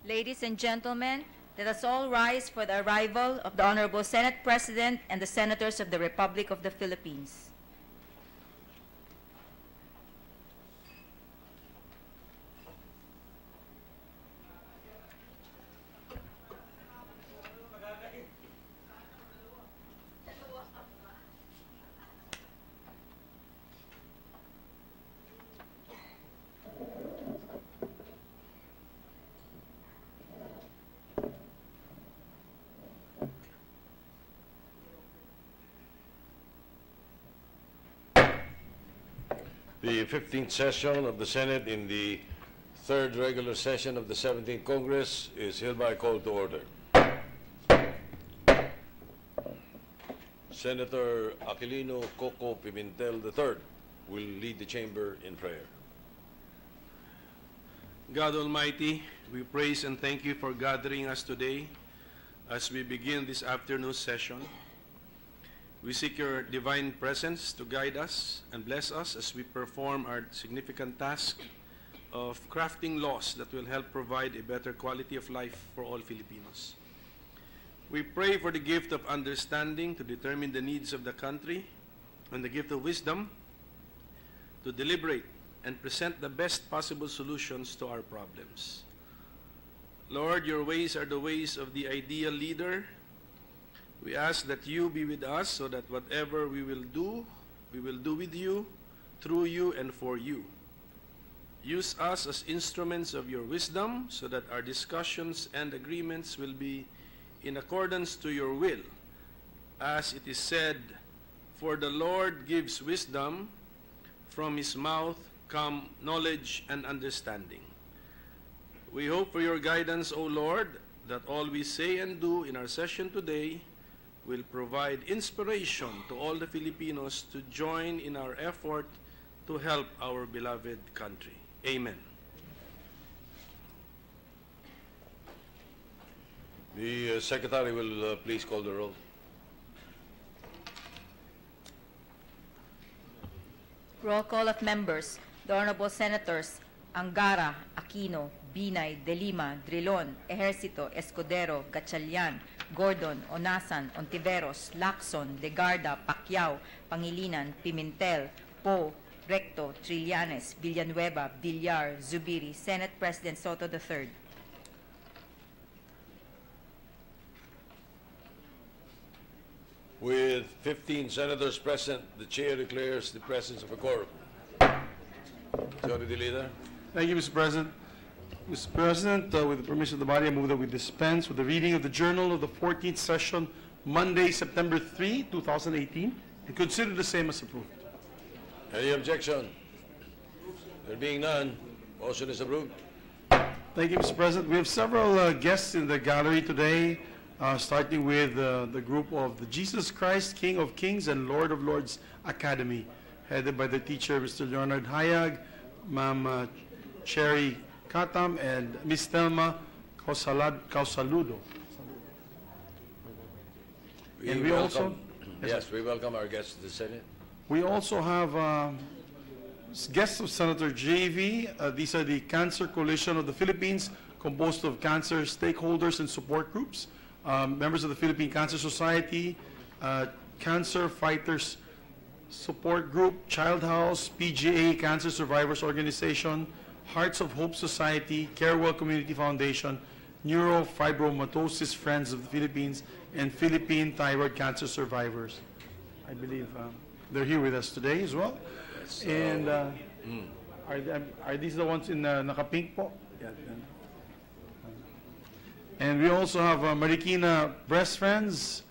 Ladies and gentlemen, let us all rise for the arrival of the Honorable Senate President and the Senators of the Republic of the Philippines. The 15th session of the Senate in the third regular session of the 17th Congress is hereby called to order. Senator Aquilino Coco Pimentel III will lead the chamber in prayer. God Almighty, we praise and thank you for gathering us today as we begin this afternoon session. We seek your divine presence to guide us and bless us as we perform our significant task of crafting laws that will help provide a better quality of life for all Filipinos. We pray for the gift of understanding to determine the needs of the country and the gift of wisdom to deliberate and present the best possible solutions to our problems. Lord, your ways are the ways of the ideal leader. We ask that you be with us so that whatever we will do with you, through you, and for you. Use us as instruments of your wisdom so that our discussions and agreements will be in accordance to your will. As it is said, for the Lord gives wisdom, from his mouth come knowledge and understanding. We hope for your guidance, O Lord, that all we say and do in our session today will provide inspiration to all the Filipinos to join in our effort to help our beloved country. Amen. The Secretary will please call the roll. Roll call of members. The Honorable Senators Angara, Aquino, Binay, De Lima, Drilon, Ejercito, Escudero, Gatchalian, Gordon, Onasan, Ontiveros, Lacson, Degarda, Pacquiao, Pangilinan, Pimentel, Poe, Recto, Trillanes, Villanueva, Villar, Zubiri, Senate President Soto III. With 15 senators present, the chair declares the presence of a quorum. Majority Leader. Thank you, Mr. President. Mr. President, with the permission of the body, I move that we dispense with the reading of the Journal of the 14th Session, Monday, September 3, 2018, and consider the same as approved. Any objection? There being none, motion is approved. Thank you, Mr. President. We have several guests in the gallery today, starting with the group of the Jesus Christ, King of Kings and Lord of Lords Academy, headed by the teacher, Mr. Leonard Hayag, Ma'am Cherry Katam, and Ms. Thelma Causaludo. And we also, yes, we welcome our guests to the Senate. We also have guests of Senator JV. These are the Cancer Coalition of the Philippines, composed of cancer stakeholders and support groups, members of the Philippine Cancer Society, Cancer Fighters Support Group, Child House, PGA, Cancer Survivors Organization, Hearts of Hope Society, Carewell Community Foundation, Neurofibromatosis Friends of the Philippines, and Philippine Thyroid Cancer Survivors. I believe they're here with us today as well. Yes, and are these the ones in naka-pink po? Yeah. And we also have Marikina Breast Friends,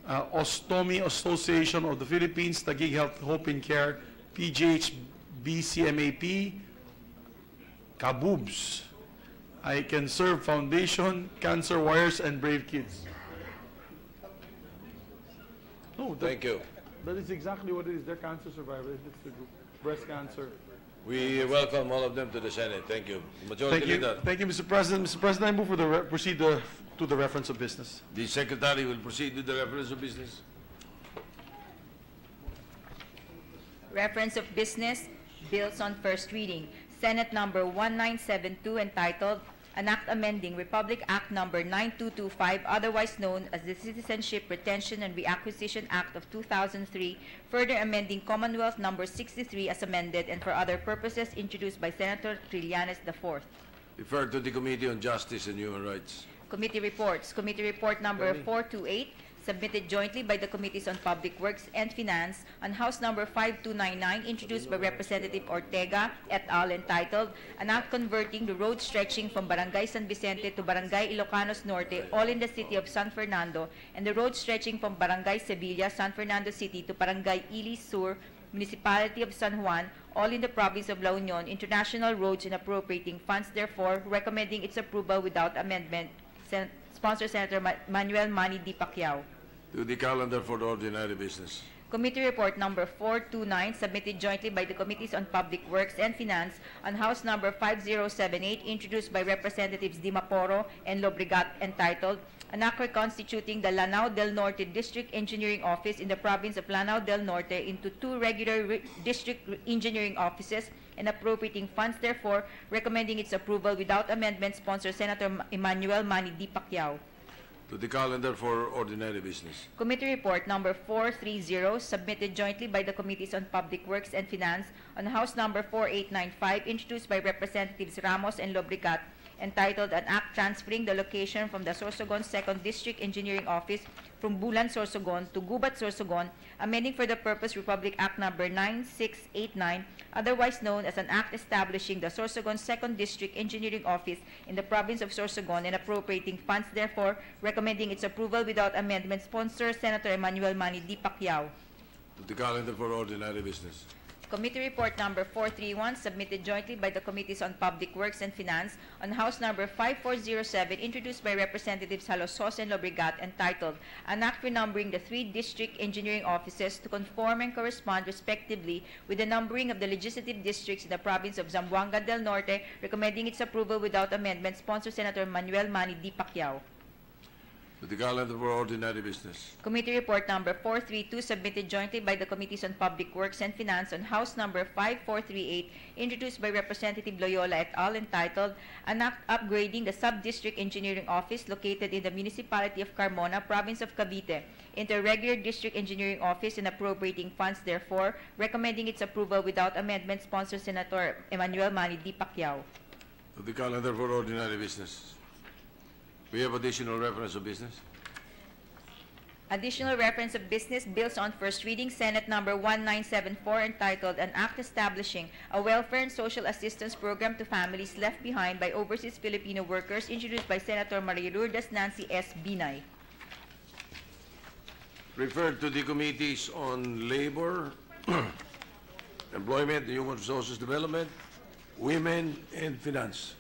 Ostomy Association of the Philippines, Taguig Health Hope in Care, PGH BCMAP, Kaboobs, I Can Serve Foundation, Cancer Wires, and Brave Kids. No, Thank you. That is exactly what it is. They're cancer survivors. It's the group. Breast cancer. We welcome all of them to the Senate. Thank you. Majority Leader. Thank you, Mr. President. Mr. President, I move for the proceed to the reference of business. The Secretary will proceed with the reference of business. Reference of business, bills on first reading. Senate number 1972 entitled an act amending Republic Act Number 9225, otherwise known as the Citizenship Retention and Reacquisition Act of 2003, further amending Commonwealth Number 63 as amended and for other purposes, introduced by Senator Trillanes IV. Referred to the Committee on Justice and Human Rights. Committee reports. Committee report number 428, submitted jointly by the Committees on Public Works and Finance, on House number 5299, introduced by Representative Ortega et al., entitled, An Act Converting the Road Stretching from Barangay San Vicente to Barangay Ilocanos Norte, all in the city of San Fernando, and the road stretching from Barangay Sevilla, San Fernando City to Barangay Ilis Sur, Municipality of San Juan, all in the province of La Union, international roads, and appropriating funds, therefore, recommending its approval without amendment. Sponsor Senator Manuel Manny D. Pacquiao. To the calendar for the ordinary business. Committee report number 429, submitted jointly by the Committees on Public Works and Finance, on House number 5078, introduced by Representatives Dimaporo and Lobregat, entitled, An Act Reconstituting the Lanao del Norte District Engineering Office in the province of Lanao del Norte into two regular district engineering offices and appropriating funds, therefore, recommending its approval without amendment. Sponsor Senator Emmanuel Manny D. Pacquiao. To the calendar for ordinary business. Committee report number 430, submitted jointly by the Committees on Public Works and Finance, on House number 4895, introduced by Representatives Ramos and Lobregat, entitled, An Act Transferring the Location from the Sorsogon 2nd District Engineering Office from Bulan, Sorsogon to Gubat, Sorsogon, amending for the purpose Republic Act Number 9689, otherwise known as an act establishing the Sorsogon 2nd District Engineering Office in the province of Sorsogon and appropriating funds, therefore, recommending its approval without amendment. Sponsor Senator Emmanuel Manny D. Pacquiao. To the calendar for ordinary business. Committee report number 431, submitted jointly by the Committees on Public Works and Finance, on House number 5407, introduced by Representatives Halosos and Lobregat, entitled, An Act Renumbering the three district engineering offices to conform and correspond respectively with the numbering of the legislative districts in the province of Zamboanga del Norte, recommending its approval without amendment. Sponsor Senator Manuel Manny D. Pacquiao. To the calendar for ordinary business. Committee report number 432, submitted jointly by the Committees on Public Works and Finance, on House number 5438, introduced by Representative Loyola et al., entitled, An Act Upgrading the Sub-District Engineering Office located in the Municipality of Carmona, Province of Cavite, into a regular District Engineering Office and appropriating funds, therefore, recommending its approval without amendment. Sponsor Senator Emmanuel Manny D. Pacquiao. To the calendar for ordinary business. We have additional reference of business. Additional reference of business, bills on first reading, Senate number 1974, entitled, An Act Establishing a Welfare and Social Assistance Program to Families Left Behind by Overseas Filipino Workers, introduced by Senator Maria Lourdes Nancy S. Binay. Referred to the Committees on Labor, Employment, Human Resources Development, Women, and Finance.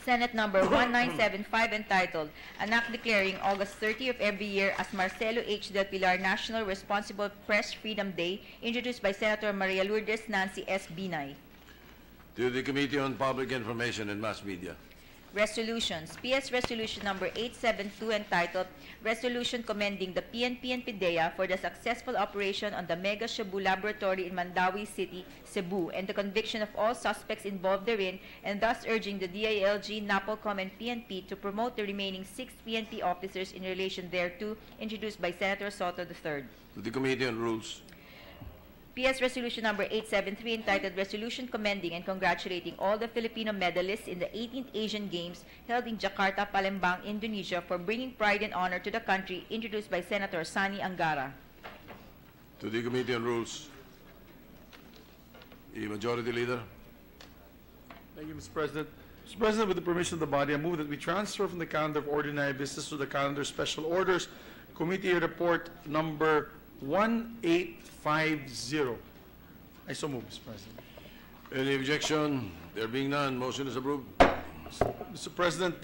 Senate number 1975, entitled, An Act Declaring August 30 of every year as Marcelo H. Del Pilar National Responsible Press Freedom Day, introduced by Senator Maria Lourdes Nancy S. Binay. To the Committee on Public Information and Mass Media. Resolutions. PS Resolution number 872, entitled, Resolution commending the PNP and PIDEA for the successful operation on the Mega Shabu Laboratory in Mandawi City, Cebu, and the conviction of all suspects involved therein, and thus urging the DILG, NAPOLCOM, and PNP to promote the remaining 6 PNP officers in relation thereto, introduced by Senator Soto III. To the Committee on Rules. PS Resolution number 873, entitled, Resolution commending and congratulating all the Filipino medalists in the 18th Asian Games held in Jakarta, Palembang, Indonesia, for bringing pride and honor to the country, introduced by Senator Sani Angara. To the Committee on Rules. The Majority Leader. Thank you, Mr. President. Mr. President, with the permission of the body, I move that we transfer from the calendar of ordinary business to the calendar of special orders. Committee report number 1850. I so move, Mr. President. Any objection? There being none, motion is approved. Mr. President,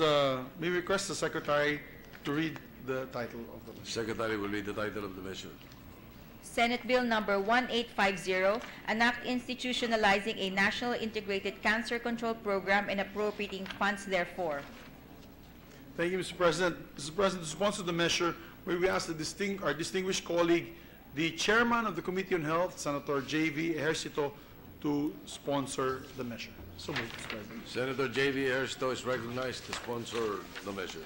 may we request the Secretary to read the title of the measure. Secretary will read the title of the measure. Senate Bill number 1850, an act institutionalizing a national integrated cancer control program and appropriating funds therefor. Thank you, Mr. President. Mr. President, to sponsor the measure, may we ask our distinguished colleague, the Chairman of the Committee on Health, Senator J.V. Ejercito, to sponsor the measure. So moved, Mr. President. Senator J.V. Ejercito is recognized to sponsor the measure.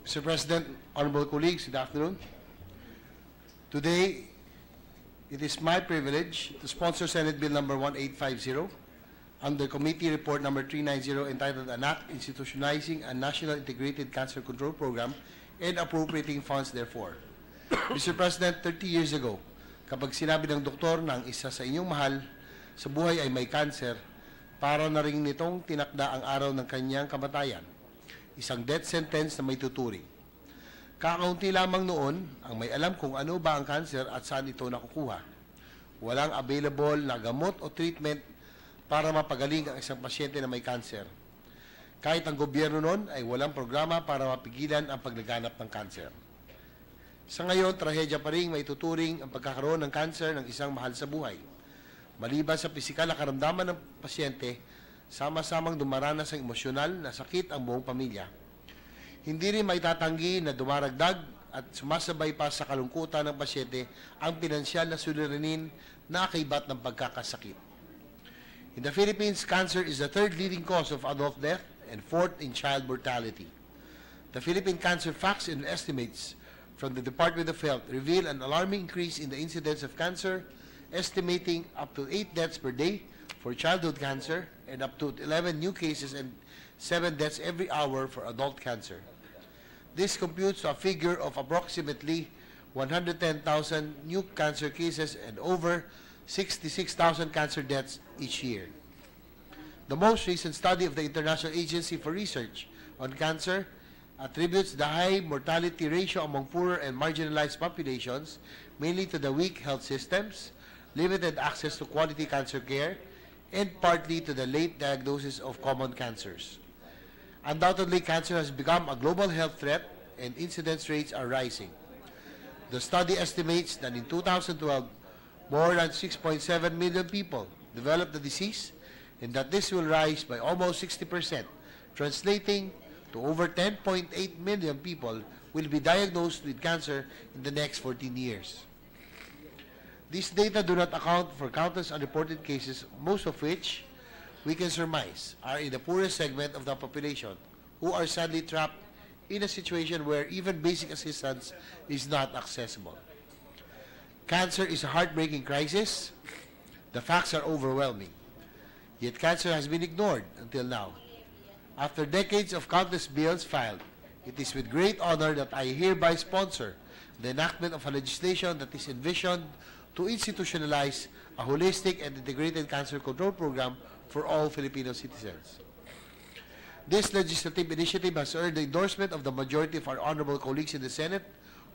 Mr. President, honorable colleagues, good afternoon. Today, it is my privilege to sponsor Senate Bill number 1850 under Committee Report number 390 entitled An Act Institutionalizing a National Integrated Cancer Control Program and Appropriating Funds Therefore. Mr. President, 30 years ago, kapag sinabi ng doktor na ang isa sa inyong mahal sa buhay ay may cancer, para na rin nitong tinakda ang araw ng kanyang kamatayan. Isang death sentence na may tuturing. Kakaunti lamang noon ang may alam kung ano ba ang cancer at saan ito nakukuha. Walang available na gamot o treatment para mapagaling ang isang pasyente na may cancer. Kahit ang gobyerno noon ay walang programa para mapigilan ang paglaganap ng cancer. Sa ngayon, trahedya pa rin may tuturing ang pagkakaroon ng cancer ng isang mahal sa buhay. Maliban sa pisikal na karamdaman ng pasyente, sama-samang dumaranas ng emosyonal na sakit ang buong pamilya. Hindi rin maitatanggi na dumaragdag at sumasabay pa sa kalungkutan ng pasyente ang pinansyal na suliranin na akibat ng pagkakasakit. In the Philippines, cancer is the third leading cause of adult death and fourth in child mortality. The Philippine Cancer Facts and Estimates from the Department of Health reveal an alarming increase in the incidence of cancer, estimating up to 8 deaths per day for childhood cancer and up to 11 new cases and 7 deaths every hour for adult cancer. This computes to a figure of approximately 110,000 new cancer cases and over 66,000 cancer deaths each year. The most recent study of the International Agency for Research on Cancer attributes the high mortality ratio among poorer and marginalized populations mainly to the weak health systems, limited access to quality cancer care, and partly to the late diagnosis of common cancers. Undoubtedly, cancer has become a global health threat and incidence rates are rising. The study estimates that in 2012, more than 6.7 million people developed the disease and that this will rise by almost 60%, translating to over 10.8 million people will be diagnosed with cancer in the next 14 years. These data do not account for countless unreported cases, most of which we can surmise are in the poorest segment of the population, who are sadly trapped in a situation where even basic assistance is not accessible. Cancer is a heartbreaking crisis. The facts are overwhelming. Yet cancer has been ignored until now. After decades of countless bills filed, it is with great honor that I hereby sponsor the enactment of a legislation that is envisioned to institutionalize a holistic and integrated cancer control program for all Filipino citizens. This legislative initiative has earned the endorsement of the majority of our honorable colleagues in the Senate,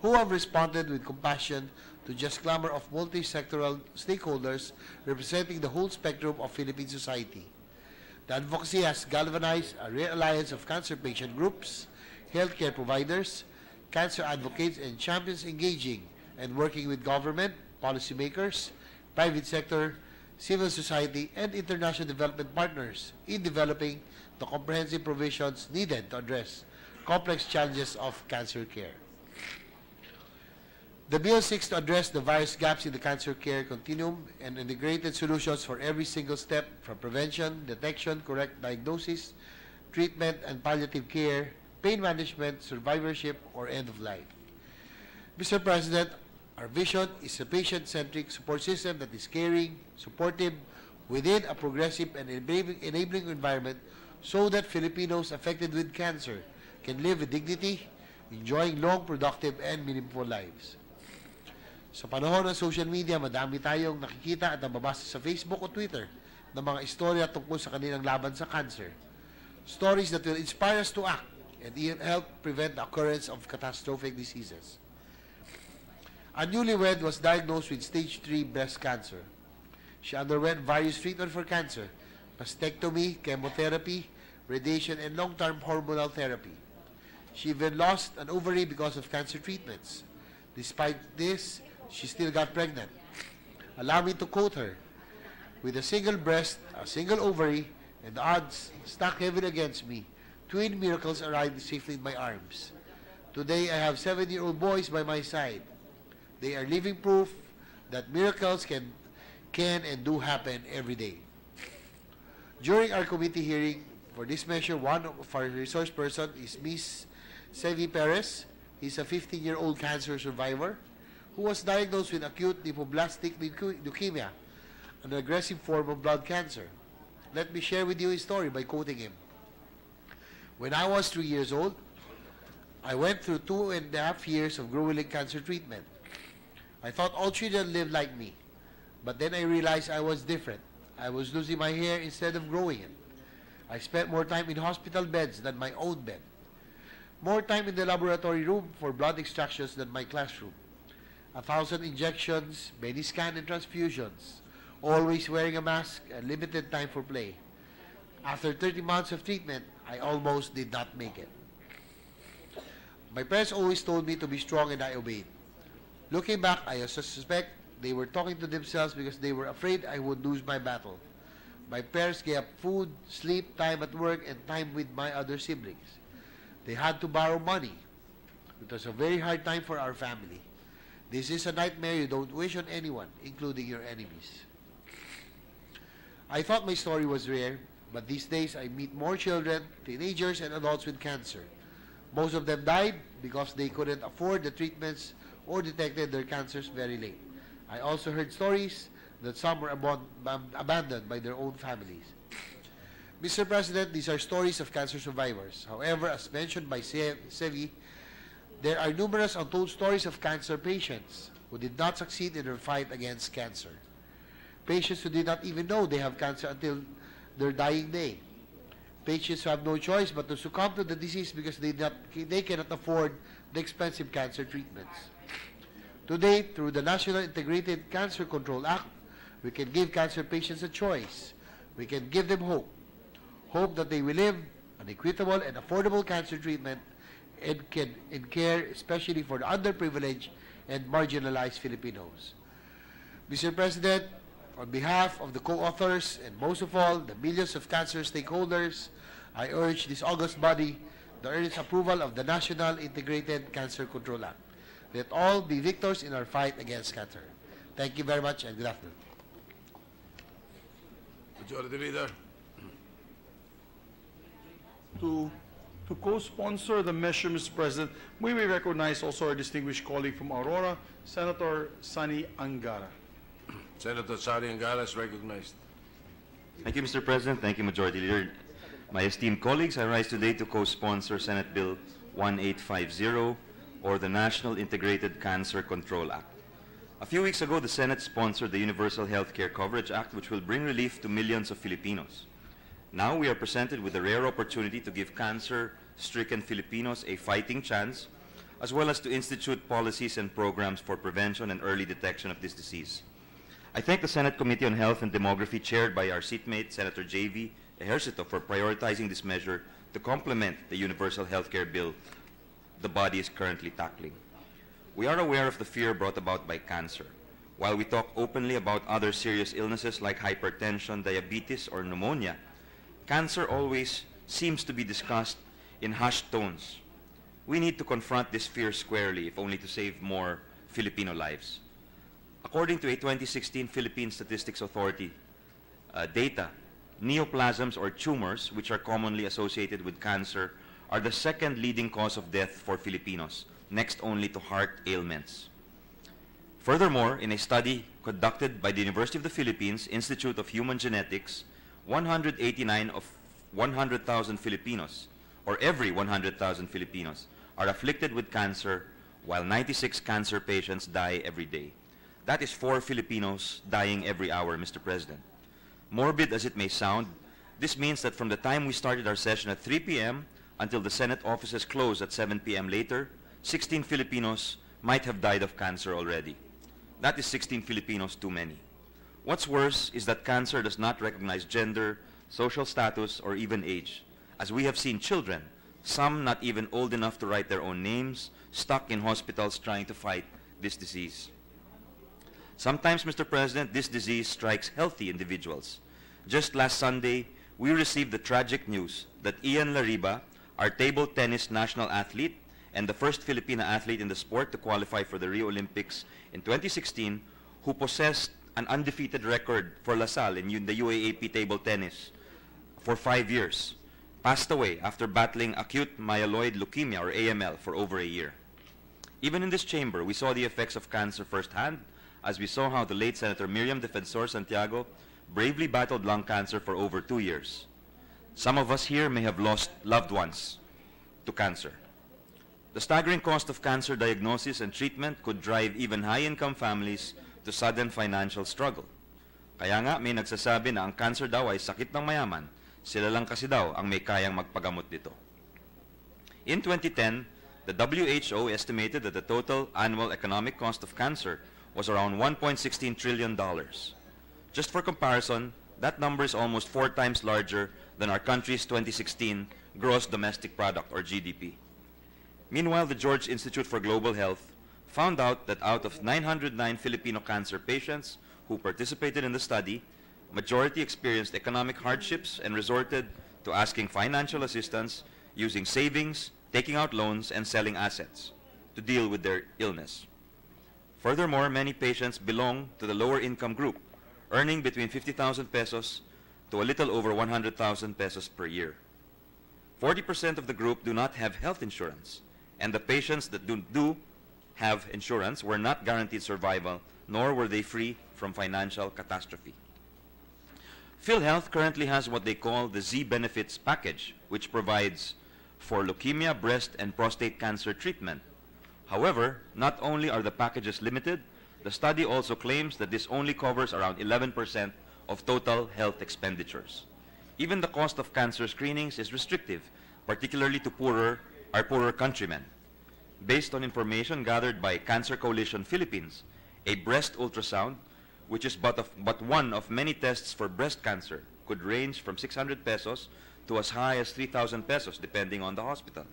who have responded with compassion to just clamor of multi-sectoral stakeholders representing the whole spectrum of Philippine society. The advocacy has galvanized a real alliance of cancer patient groups, healthcare providers, cancer advocates, and champions engaging and working with government, policymakers, private sector, civil society, and international development partners in developing the comprehensive provisions needed to address complex challenges of cancer care. The bill seeks to address the various gaps in the cancer care continuum and integrated solutions for every single step from prevention, detection, correct diagnosis, treatment and palliative care, pain management, survivorship, or end of life. Mr. President, our vision is a patient-centric support system that is caring, supportive, within a progressive and enabling environment so that Filipinos affected with cancer can live with dignity, enjoying long, productive, and meaningful lives. Sa panahon ng social media, madami tayong nakikita at nababasa sa Facebook o Twitter ng mga istorya tungkol sa kanilang laban sa cancer. Stories that will inspire us to act and even help prevent the occurrence of catastrophic diseases. A newlywed was diagnosed with stage 3 breast cancer. She underwent various treatments for cancer, mastectomy, chemotherapy, radiation, and long-term hormonal therapy. She even lost an ovary because of cancer treatments. Despite this, she still got pregnant. Allow me to quote her, "With a single breast, a single ovary, and the odds stacked heavily against me, twin miracles arrived safely in my arms. Today, I have 7-year-old boys by my side. They are living proof that miracles can and do happen every day. During our committee hearing for this measure, one of our resource person is Ms. Sevi Perez. He's a 15-year-old cancer survivor who was diagnosed with acute lymphoblastic leukemia, an aggressive form of blood cancer. Let me share with you his story by quoting him. When I was 3 years old, I went through 2.5 years of grueling cancer treatment. I thought all children lived like me, but then I realized I was different. I was losing my hair instead of growing it. I spent more time in hospital beds than my own bed, more time in the laboratory room for blood extractions than my classroom. 1,000 injections, many scans and transfusions, always wearing a mask, and limited time for play. After 30 months of treatment, I almost did not make it. My parents always told me to be strong, and I obeyed. Looking back, I also suspect they were talking to themselves because they were afraid I would lose my battle. My parents gave up food, sleep, time at work, and time with my other siblings. They had to borrow money. It was a very hard time for our family. This is a nightmare you don't wish on anyone, including your enemies. I thought my story was rare, but these days I meet more children, teenagers, and adults with cancer. Most of them died because they couldn't afford the treatments or detected their cancers very late. I also heard stories that some were abandoned by their own families. Mr. President, these are stories of cancer survivors. However, as mentioned by Sevi, there are numerous untold stories of cancer patients who did not succeed in their fight against cancer. Patients who did not even know they have cancer until their dying day. Patients who have no choice but to succumb to the disease because they cannot afford the expensive cancer treatments. Today, through the National Integrated Cancer Control Act, we can give cancer patients a choice. We can give them hope. Hope that they will live an equitable and affordable cancer treatment and care, especially for the underprivileged and marginalized Filipinos. Mr. President, on behalf of the co-authors and most of all, the millions of cancer stakeholders, I urge this august body the earnest approval of the National Integrated Cancer Control Act. Let all be victors in our fight against cancer. Thank you very much and good afternoon. Majority Leader. To co-sponsor the measure, Mr. President, may we recognize also our distinguished colleague from Aurora, Senator Sunny Angara. Senator Sari Angara is recognized. Thank you, Mr. President. Thank you, Majority Leader. My esteemed colleagues, I rise today to co-sponsor Senate Bill 1850, or the National Integrated Cancer Control Act. A few weeks ago, the Senate sponsored the Universal Healthcare Coverage Act, which will bring relief to millions of Filipinos. Now we are presented with a rare opportunity to give cancer-stricken Filipinos a fighting chance, as well as to institute policies and programs for prevention and early detection of this disease. I thank the Senate Committee on Health and Demography, chaired by our seatmate, Senator J.V. Ejercito, for prioritizing this measure to complement the Universal Healthcare Bill the body is currently tackling. We are aware of the fear brought about by cancer. While we talk openly about other serious illnesses like hypertension, diabetes, or pneumonia, cancer always seems to be discussed in hushed tones. We need to confront this fear squarely, if only to save more Filipino lives. According to a 2016 Philippine Statistics Authority data, neoplasms or tumors, which are commonly associated with cancer, are the second leading cause of death for Filipinos, next only to heart ailments. Furthermore, in a study conducted by the University of the Philippines Institute of Human Genetics, 189 of 100,000 Filipinos, or every 100,000 Filipinos, are afflicted with cancer, while 96 cancer patients die every day. That is 4 Filipinos dying every hour, Mr. President. Morbid as it may sound, this means that from the time we started our session at 3 p.m. until the Senate offices close at 7 p.m. later, 16 Filipinos might have died of cancer already. That is 16 Filipinos too many. What's worse is that cancer does not recognize gender, social status, or even age, as we have seen children, some not even old enough to write their own names, stuck in hospitals trying to fight this disease. Sometimes, Mr. President, this disease strikes healthy individuals. Just last Sunday, we received the tragic news that Ian Lariba, our table tennis national athlete and the first Filipina athlete in the sport to qualify for the Rio Olympics in 2016, who possessed an undefeated record for LaSalle in the UAAP table tennis for 5 years, passed away after battling acute myeloid leukemia, or AML, for over a year. Even in this chamber, we saw the effects of cancer firsthand, as we saw how the late Senator Miriam Defensor Santiago bravely battled lung cancer for over 2 years. Some of us here may have lost loved ones to cancer. The staggering cost of cancer diagnosis and treatment could drive even high-income families to sudden financial struggle. Kaya nga, may nagsasabi na ang cancer daw ay sakit ng mayaman. Sila lang kasi daw ang may kayang magpagamot dito. In 2010, the WHO estimated that the total annual economic cost of cancer was around $1.16 trillion. Just for comparison, that number is almost 4 times larger than our country's 2016 gross domestic product, or GDP. Meanwhile, the George Institute for Global Health found out that out of 909 Filipino cancer patients who participated in the study, majority experienced economic hardships and resorted to asking financial assistance using savings, taking out loans, and selling assets to deal with their illness. Furthermore, many patients belong to the lower income group, earning between 50,000 pesos to a little over 100,000 pesos per year. 40% of the group do not have health insurance, and the patients that do have insurance were not guaranteed survival, nor were they free from financial catastrophe. PhilHealth currently has what they call the Z Benefits Package, which provides for leukemia, breast, and prostate cancer treatment. However, not only are the packages limited, the study also claims that this only covers around 11% of total health expenditures. Even the cost of cancer screenings is restrictive, particularly to our poorer countrymen. Based on information gathered by Cancer Coalition Philippines, a breast ultrasound, which is but one of many tests for breast cancer, could range from 600 pesos to as high as 3,000 pesos, depending on the hospital.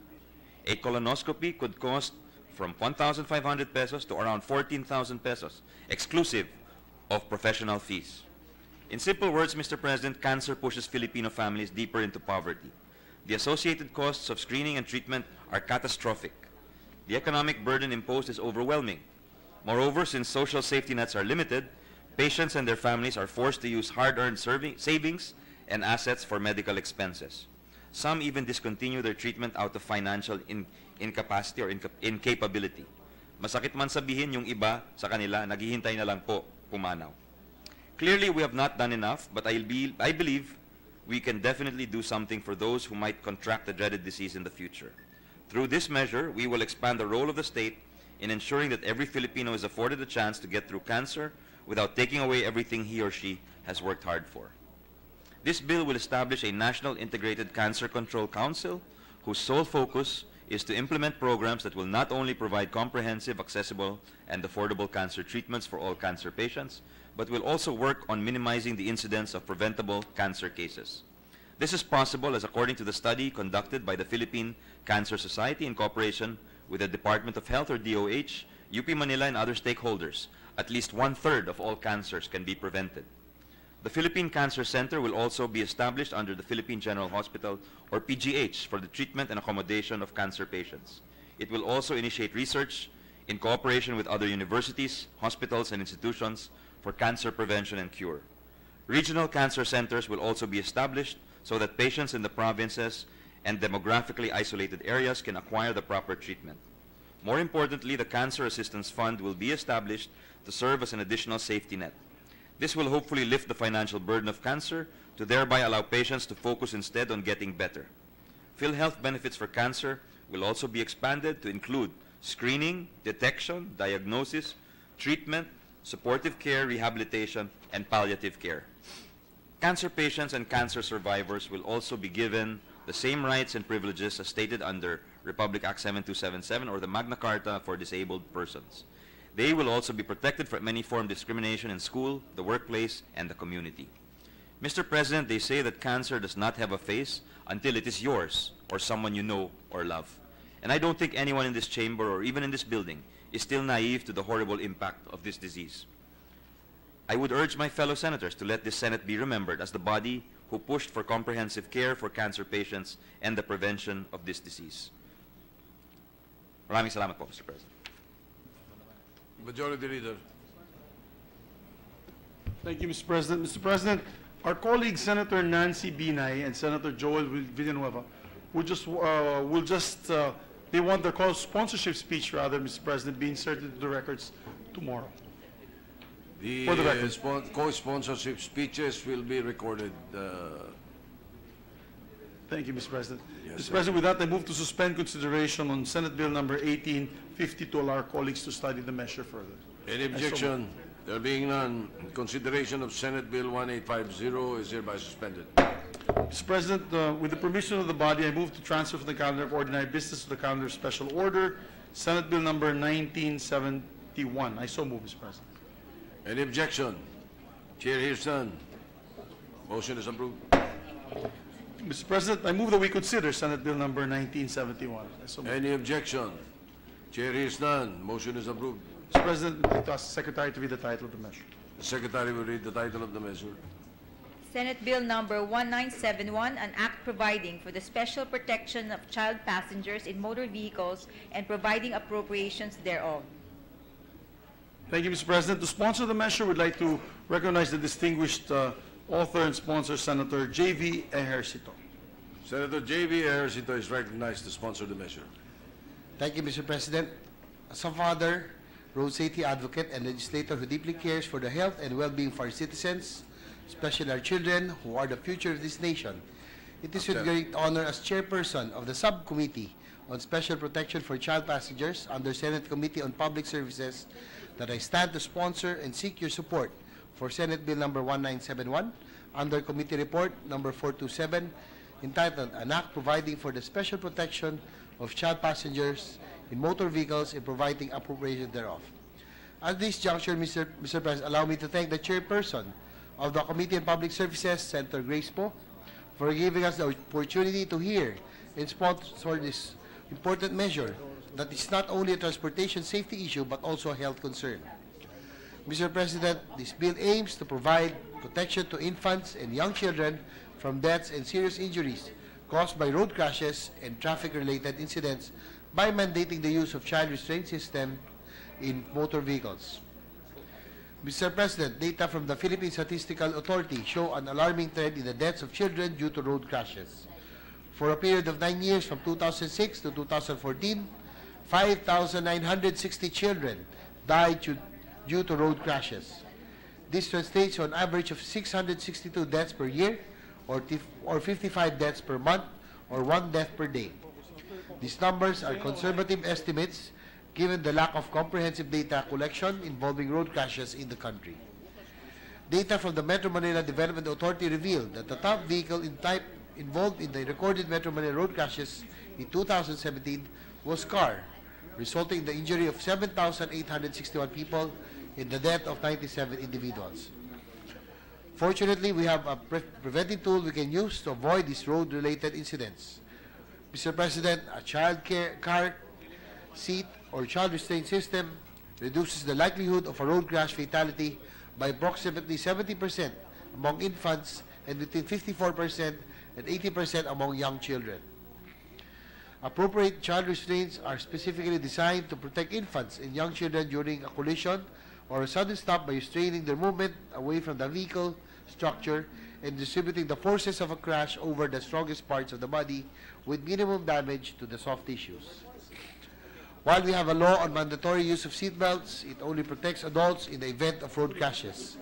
A colonoscopy could cost from 1,500 pesos to around 14,000 pesos, exclusive of professional fees. In simple words, Mr. President, cancer pushes Filipino families deeper into poverty. The associated costs of screening and treatment are catastrophic. The economic burden imposed is overwhelming. Moreover, since social safety nets are limited, patients and their families are forced to use hard-earned savings and assets for medical expenses. Some even discontinue their treatment out of financial incapacity or incapability. Masakit man sabihin, yung iba sa kanila naghihintay na lang po pumanaw. Clearly, we have not done enough, but I believe we can definitely do something for those who might contract the dreaded disease in the future. Through this measure, we will expand the role of the state in ensuring that every Filipino is afforded a chance to get through cancer without taking away everything he or she has worked hard for. This bill will establish a National Integrated Cancer Control Council whose sole focus is to implement programs that will not only provide comprehensive, accessible, and affordable cancer treatments for all cancer patients, but will also work on minimizing the incidence of preventable cancer cases. This is possible as, according to the study conducted by the Philippine Cancer Society in cooperation with the Department of Health, or DOH, UP Manila, and other stakeholders, at least 1/3 of all cancers can be prevented. The Philippine Cancer Center will also be established under the Philippine General Hospital, or PGH, for the treatment and accommodation of cancer patients. It will also initiate research in cooperation with other universities, hospitals, and institutions for cancer prevention and cure. Regional cancer centers will also be established so that patients in the provinces and demographically isolated areas can acquire the proper treatment. More importantly, the Cancer Assistance Fund will be established to serve as an additional safety net. This will hopefully lift the financial burden of cancer to thereby allow patients to focus instead on getting better. PhilHealth benefits for cancer will also be expanded to include screening, detection, diagnosis, treatment, supportive care, rehabilitation, and palliative care. Cancer patients and cancer survivors will also be given the same rights and privileges as stated under Republic Act 7277 or the Magna Carta for Disabled Persons. They will also be protected from any form of discrimination in school, the workplace, and the community. Mr. President, they say that cancer does not have a face until it is yours or someone you know or love. And I don't think anyone in this chamber or even in this building is still naive to the horrible impact of this disease. I would urge my fellow senators to let this Senate be remembered as the body who pushed for comprehensive care for cancer patients and the prevention of this disease. Maraming salamat po, Mr. President. Majority Leader. Thank you, Mr. President. Mr. President, our colleague Senator Nancy Binay and Senator Joel Villanueva they want their sponsorship speech, rather, Mr. President, be inserted into the records tomorrow. For the record. The co-sponsorship speeches will be recorded. Thank you, Mr. President. Yes, Mr. sir. President, with that, I move to suspend consideration on Senate Bill number 1850 to allow our colleagues to study the measure further. Any objection? There being none, consideration of Senate Bill 1850 is hereby suspended. Mr. President, with the permission of the body, I move to transfer from the calendar of ordinary business to the calendar of special order, Senate Bill number 1971. I so move, Mr. President. Any objection? Chair hears none. Motion is approved. Mr. President, I move that we consider Senate Bill number 1971. I so move. Any objection? Chair hears none. Motion is approved. Mr. President, I'd like to ask the Secretary to read the title of the measure. The Secretary will read the title of the measure. Senate Bill number 1971, an act providing for the special protection of child passengers in motor vehicles and providing appropriations thereof. Thank you, Mr. President. To sponsor the measure, we'd like to recognize the distinguished author and sponsor, Senator J.V. Ejercito. Senator J.V. Ejercito is recognized to sponsor the measure. Thank you, Mr. President. As a father, road safety advocate, and legislator who deeply cares for the health and well-being of our citizens, especially our children who are the future of this nation, it is with great honor as chairperson of the subcommittee on special protection for child passengers under Senate Committee on Public Services that I stand to sponsor and seek your support for Senate Bill number 1971 under Committee Report number 427 entitled An Act Providing for the Special Protection of Child Passengers in Motor Vehicles and Providing Appropriation thereof. At this juncture, Mr. President, allow me to thank the chairperson of the Committee on Public Services, Senator Grace Poe, for giving us the opportunity to hear and sponsor this important measure that is not only a transportation safety issue but also a health concern. Mr. President, this bill aims to provide protection to infants and young children from deaths and serious injuries caused by road crashes and traffic-related incidents by mandating the use of child restraint system in motor vehicles. Mr. President, data from the Philippine Statistical Authority show an alarming trend in the deaths of children due to road crashes. For a period of 9 years, from 2006 to 2014, 5,960 children died due to road crashes. This translates to an average of 662 deaths per year, or 55 deaths per month, or 1 death per day. These numbers are conservative estimates given the lack of comprehensive data collection involving road crashes in the country. Data from the Metro Manila Development Authority revealed that the top vehicle in type involved in the recorded Metro Manila road crashes in 2017 was car, resulting in the injury of 7,861 people and the death of 97 individuals. Fortunately, we have a preventive tool we can use to avoid these road-related incidents. Mr. President, a child car seat or child restraint system reduces the likelihood of a road crash fatality by approximately 70% among infants and between 54% and 80% among young children. Appropriate child restraints are specifically designed to protect infants and young children during a collision or a sudden stop by restraining their movement away from the vehicle structure and distributing the forces of a crash over the strongest parts of the body with minimum damage to the soft tissues. While we have a law on mandatory use of seatbelts, it only protects adults in the event of road crashes.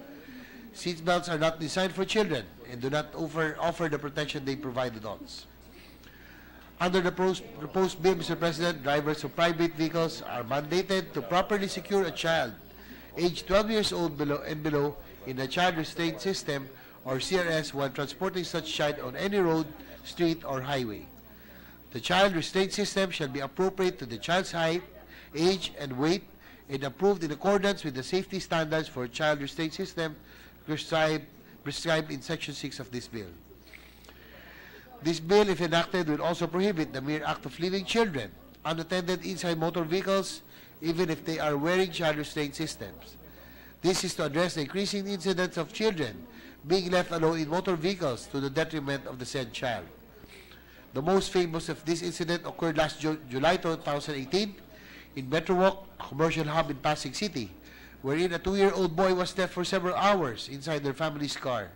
Seatbelts are not designed for children and do not offer the protection they provide adults. Under the proposed bill, Mr. President, drivers of private vehicles are mandated to properly secure a child aged 12 years old and below in the child restraint system or CRS while transporting such child on any road, street, or highway. The child restraint system shall be appropriate to the child's height, age, and weight and approved in accordance with the safety standards for child restraint system prescribed in Section 6 of this bill. This bill, if enacted, will also prohibit the mere act of leaving children unattended inside motor vehicles, even if they are wearing child restraint systems. This is to address the increasing incidence of children being left alone in motor vehicles to the detriment of the said child. The most famous of this incident occurred last July 2018 in Metro Walk, a commercial hub in Pasig City, wherein a 2-year-old boy was left for several hours inside their family's car.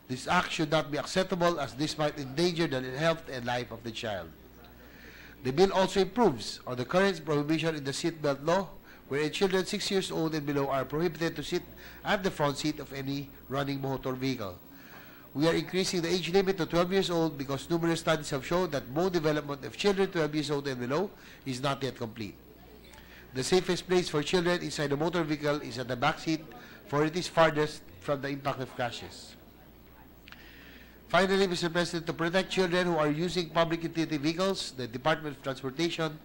This act should not be acceptable as this might endanger the health and life of the child. The bill also improves on the current prohibition in the seatbelt law, wherein children 6 years old and below are prohibited to sit at the front seat of any running motor vehicle. We are increasing the age limit to 12 years old because numerous studies have shown that bone development of children 12 years old and below is not yet complete. The safest place for children inside a motor vehicle is at the back seat, for it is farthest from the impact of crashes. Finally, Mr. President, to protect children who are using public utility vehicles, the Department of Transportation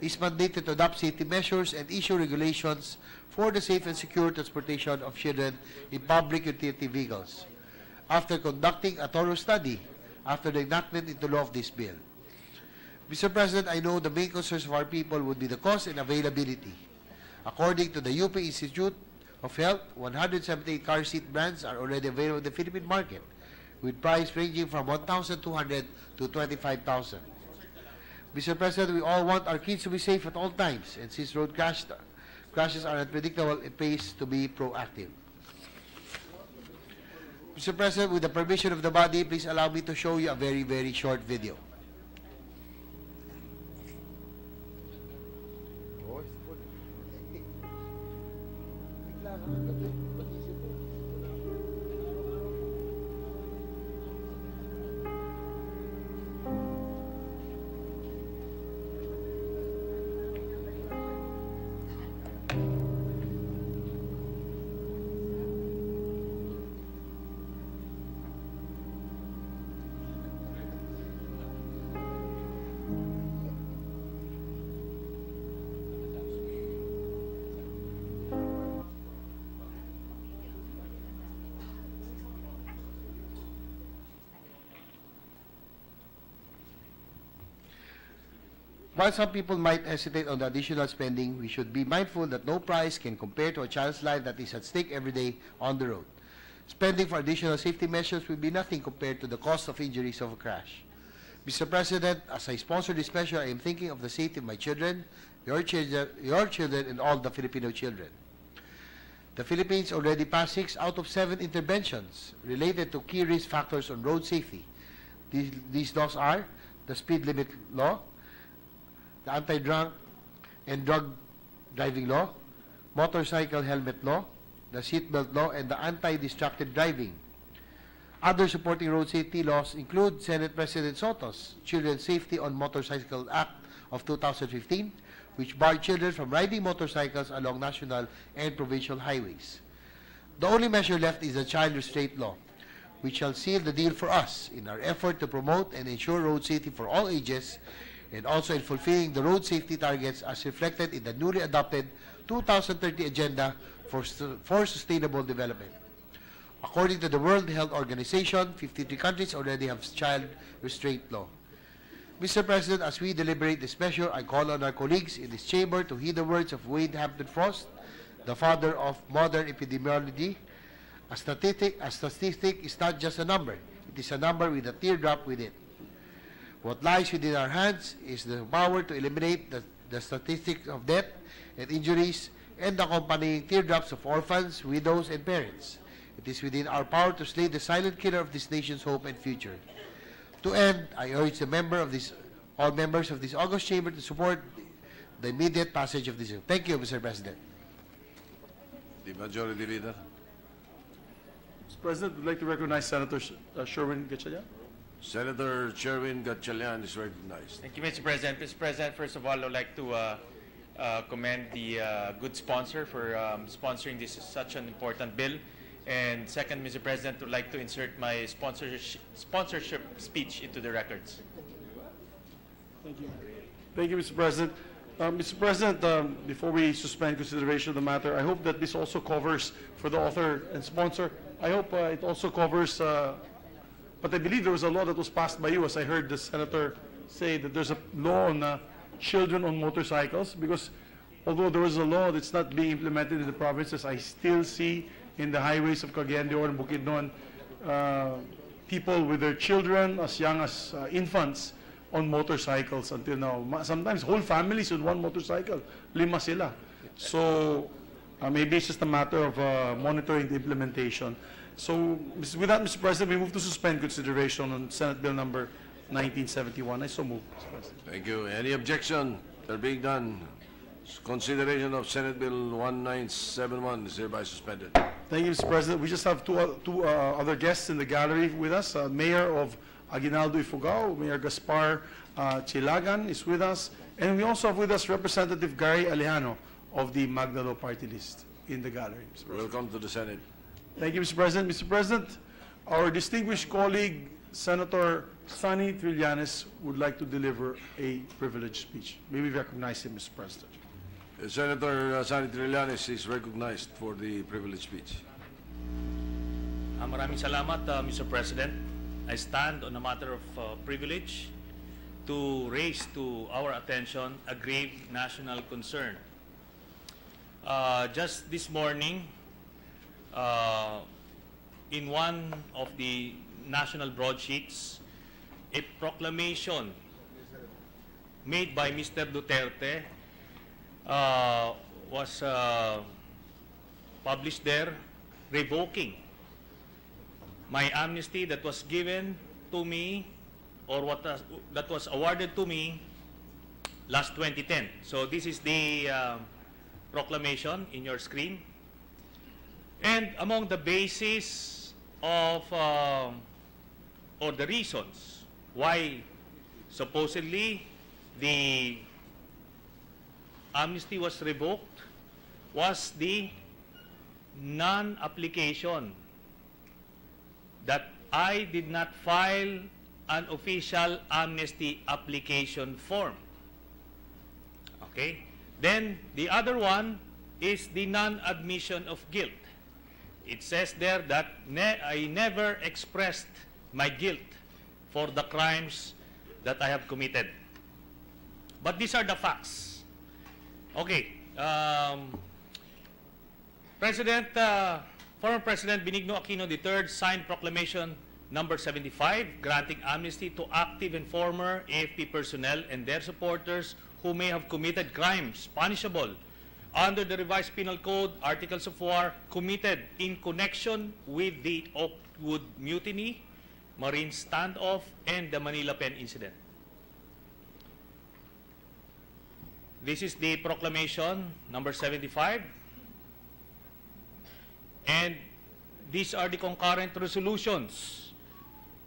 is mandated to adopt safety measures and issue regulations for the safe and secure transportation of children in public utility vehicles, after conducting a thorough study after the enactment into law of this bill. Mr. President, I know the main concerns of our people would be the cost and availability. According to the UP Institute of Health, 178 car seat brands are already available in the Philippine market, with price ranging from 1,200 to 25,000. Mr. President, we all want our kids to be safe at all times, and since road crashes are unpredictable, it pays to be proactive. Mr. President, with the permission of the body, please allow me to show you a very, very short video. While some people might hesitate on the additional spending, we should be mindful that no price can compare to a child's life that is at stake every day on the road. Spending for additional safety measures will be nothing compared to the cost of injuries of a crash. Mr. President, as I sponsor this measure, I am thinking of the safety of my children, your children, and all the Filipino children. The Philippines already passed 6 out of 7 interventions related to key risk factors on road safety. These laws are the speed limit law, the anti-drunk and drug driving law, motorcycle helmet law, the seatbelt law, and the anti-distracted driving. Other supporting road safety laws include Senate President Soto's Children's Safety on Motorcycle Act of 2015, which barred children from riding motorcycles along national and provincial highways. The only measure left is the child restraint law, which shall seal the deal for us in our effort to promote and ensure road safety for all ages, and also in fulfilling the road safety targets as reflected in the newly adopted 2030 Agenda for Sustainable Development. According to the World Health Organization, 53 countries already have child restraint law. Mr. President, as we deliberate this measure, I call on our colleagues in this chamber to heed the words of Wade Hampton Frost, the father of modern epidemiology. A statistic is not just a number. It is a number with a teardrop with it. What lies within our hands is the power to eliminate the statistics of death and injuries and the accompanying teardrops of orphans, widows, and parents. It is within our power to slay the silent killer of this nation's hope and future. To end, I urge all members of this august chamber to support the immediate passage of this bill. Thank you, Mr. President. The Majority Leader. Mr. President, we'd like to recognize Senator Sherwin Gatchalian. Senator Sherwin Gatchalian is recognized. Thank you, Mr. President. Mr. President, first of all, I'd like to commend the good sponsor for sponsoring such an important bill. And second, Mr. President, I'd like to insert my sponsorship speech into the records. Thank you. Thank you, Mr. President. Mr. President, before we suspend consideration of the matter, I hope that this also covers, for the author and sponsor, I hope it also covers, but I believe there was a law that was passed by you, as I heard the Senator say, that there's a law on children on motorcycles, because although there was a law that's not being implemented in the provinces, I still see in the highways of Cagayan de Oro and Bukidnon, people with their children as young as infants on motorcycles until now. Sometimes whole families on one motorcycle, 5 sila. So maybe it's just a matter of monitoring the implementation. So with that, Mr. President, we move to suspend consideration on Senate Bill number 1971. I so move, Mr. President. Thank you. Any objection? There being done, consideration of Senate Bill 1971 is hereby suspended. Thank you, Mr. President. We just have two other guests in the gallery with us. Mayor of Aguinaldo Ifugao, Mayor Gaspar Chilagan is with us. And we also have with us Representative Gary Alejano of the Magdalo Party List in the gallery, Mr. President. Welcome to the Senate. Thank you, Mr. President. Mr. President, our distinguished colleague, Senator Sonny Trillanes, would like to deliver a privileged speech. May we recognize him, Mr. President. Senator Sonny Trillanes is recognized for the privileged speech. Maraming salamat, Mr. President. I stand on a matter of privilege to raise to our attention a grave national concern. Just this morning, in one of the national broadsheets, a proclamation made by Mr. Duterte was published there, revoking my amnesty that was given to me, or that was awarded to me last 2010. So this is the proclamation in your screen. And among the basis of, or the reasons why supposedly the amnesty was revoked was the non-application, that I did not file an official amnesty application form. Okay? Then the other one is the non-admission of guilt. It says there that I never expressed my guilt for the crimes that I have committed. But these are the facts. Okay. Former President Benigno Aquino III signed Proclamation number 75, granting amnesty to active and former AFP personnel and their supporters who may have committed crimes punishable under the revised penal code, articles of war, committed in connection with the Oakwood Mutiny, Marine Standoff, and the Manila Pen Incident. This is the Proclamation number 75. And these are the concurrent resolutions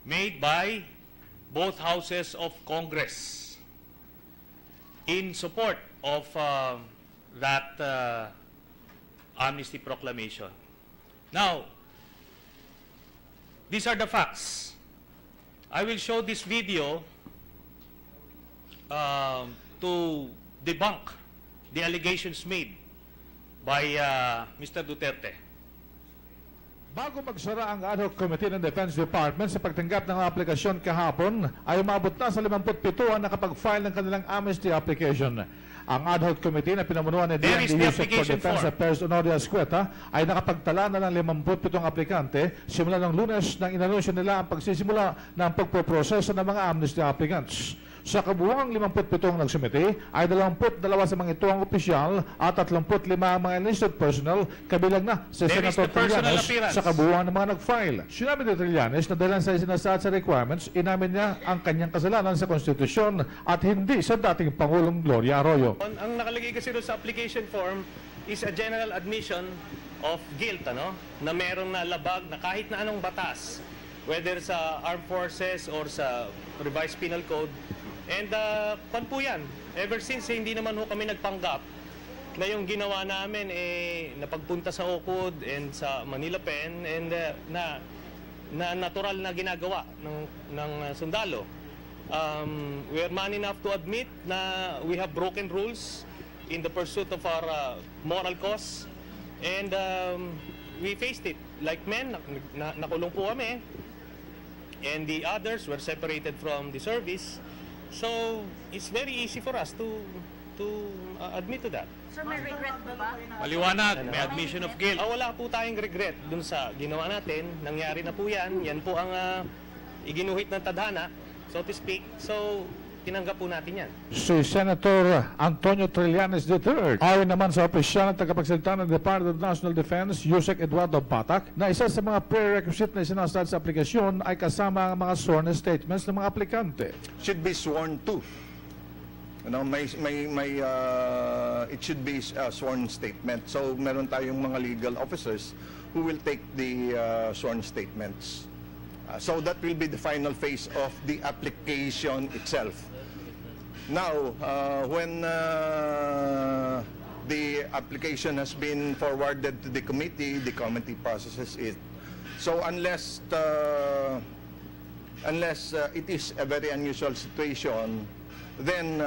made by both houses of Congress in support of that amnesty proclamation. Now, these are the facts. I will show this video to debunk the allegations made by Mr. Duterte. Bago magsara ang ad hoc committee ng Defense Department sa pagtanggap ng aplikasyon kahapon, ay umabot na sa 57 ang nakapag-file ng kanilang amnesty application. Ang ad hoc committee na pinamunuan ni DND Yusek for Defense Affairs Honoria Escueta ay nakapagtala na ng 57 aplikante simula ng Lunes nang inanunsyo nila ang pagsisimula ng pagpoproseso ng mga amnesty applicants. Sa kabuuang 57 nagsumite ay 22 sa mga ito ang opisyal at 35 ang mga enlisted personnel, kabilang na si Senator Trillanes sa kabuuan ng mga nag-file. Sinabi ni Trillanes na dahil sa sinasaad sa requirements, inamin niya ang kanyang kasalanan sa konstitusyon at hindi sa dating Pangulong Gloria Arroyo. Ang nakalagay kasi doon sa application form is a general admission of guilt, na merong nalabag na kahit na anong batas, whether sa armed forces or sa revised penal code. And po yan, ever since hindi naman ho kami nagpanggap na yung ginawa namin napagpunta sa Oakwood and sa Manila Pen and na natural na ginagawa ng sundalo. We are man enough to admit na we have broken rules in the pursuit of our moral cause, and we faced it like men. Nakulong po kami, and the others were separated from the service. So it's very easy for us to admit to that. Sir, may regret po ba? Maliwanag, may admission of guilt. Wala po tayong regret dun sa ginawa natin. Nangyari na po yan. Yan po ang iginuhit ng tadhana, so to speak. So tinanggap po natin yan. Si Senator Antonio Trillanes III. Ayon naman sa opisyal ng tagapagsalita ng Department of National Defense, Yusek Eduardo Batak, na isa sa mga prerequisite na isinasad sa aplikasyon ay kasama ang mga sworn statements ng mga aplikante. Should be sworn to. It should be a sworn statement. So meron tayong mga legal officers who will take the sworn statements. So that will be the final phase of the application itself. Now, when the application has been forwarded to the committee processes it. So unless it is a very unusual situation, then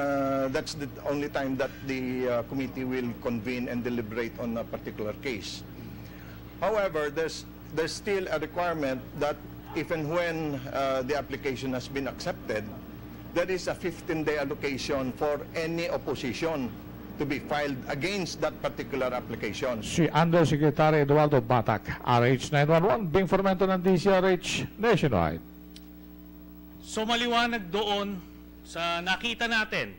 that's the only time that the committee will convene and deliberate on a particular case. However, there's still a requirement that if and when the application has been accepted, there is a 15-day allocation for any opposition to be filed against that particular application. Si Undersecretary Eduardo Batak, RH 911, Bing Formento ng DCRH Nationwide. So maliwanag doon sa nakita natin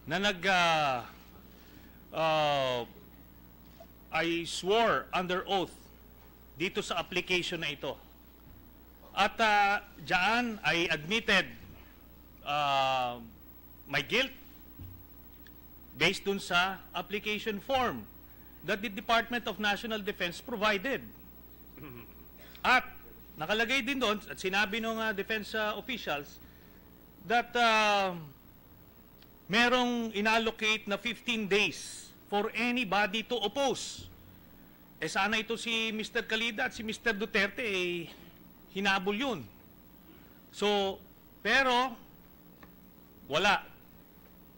na I swore under oath dito sa application na ito. At diyan I admitted my guilt based dun sa application form that the Department of National Defense provided. At nakalagay din doon, at sinabi ng defense officials, that merong inallocate na 15 days for anybody to oppose. Eh sana ito si Mr. Calida at si Mr. Duterte hinabol yun. So, pero wala.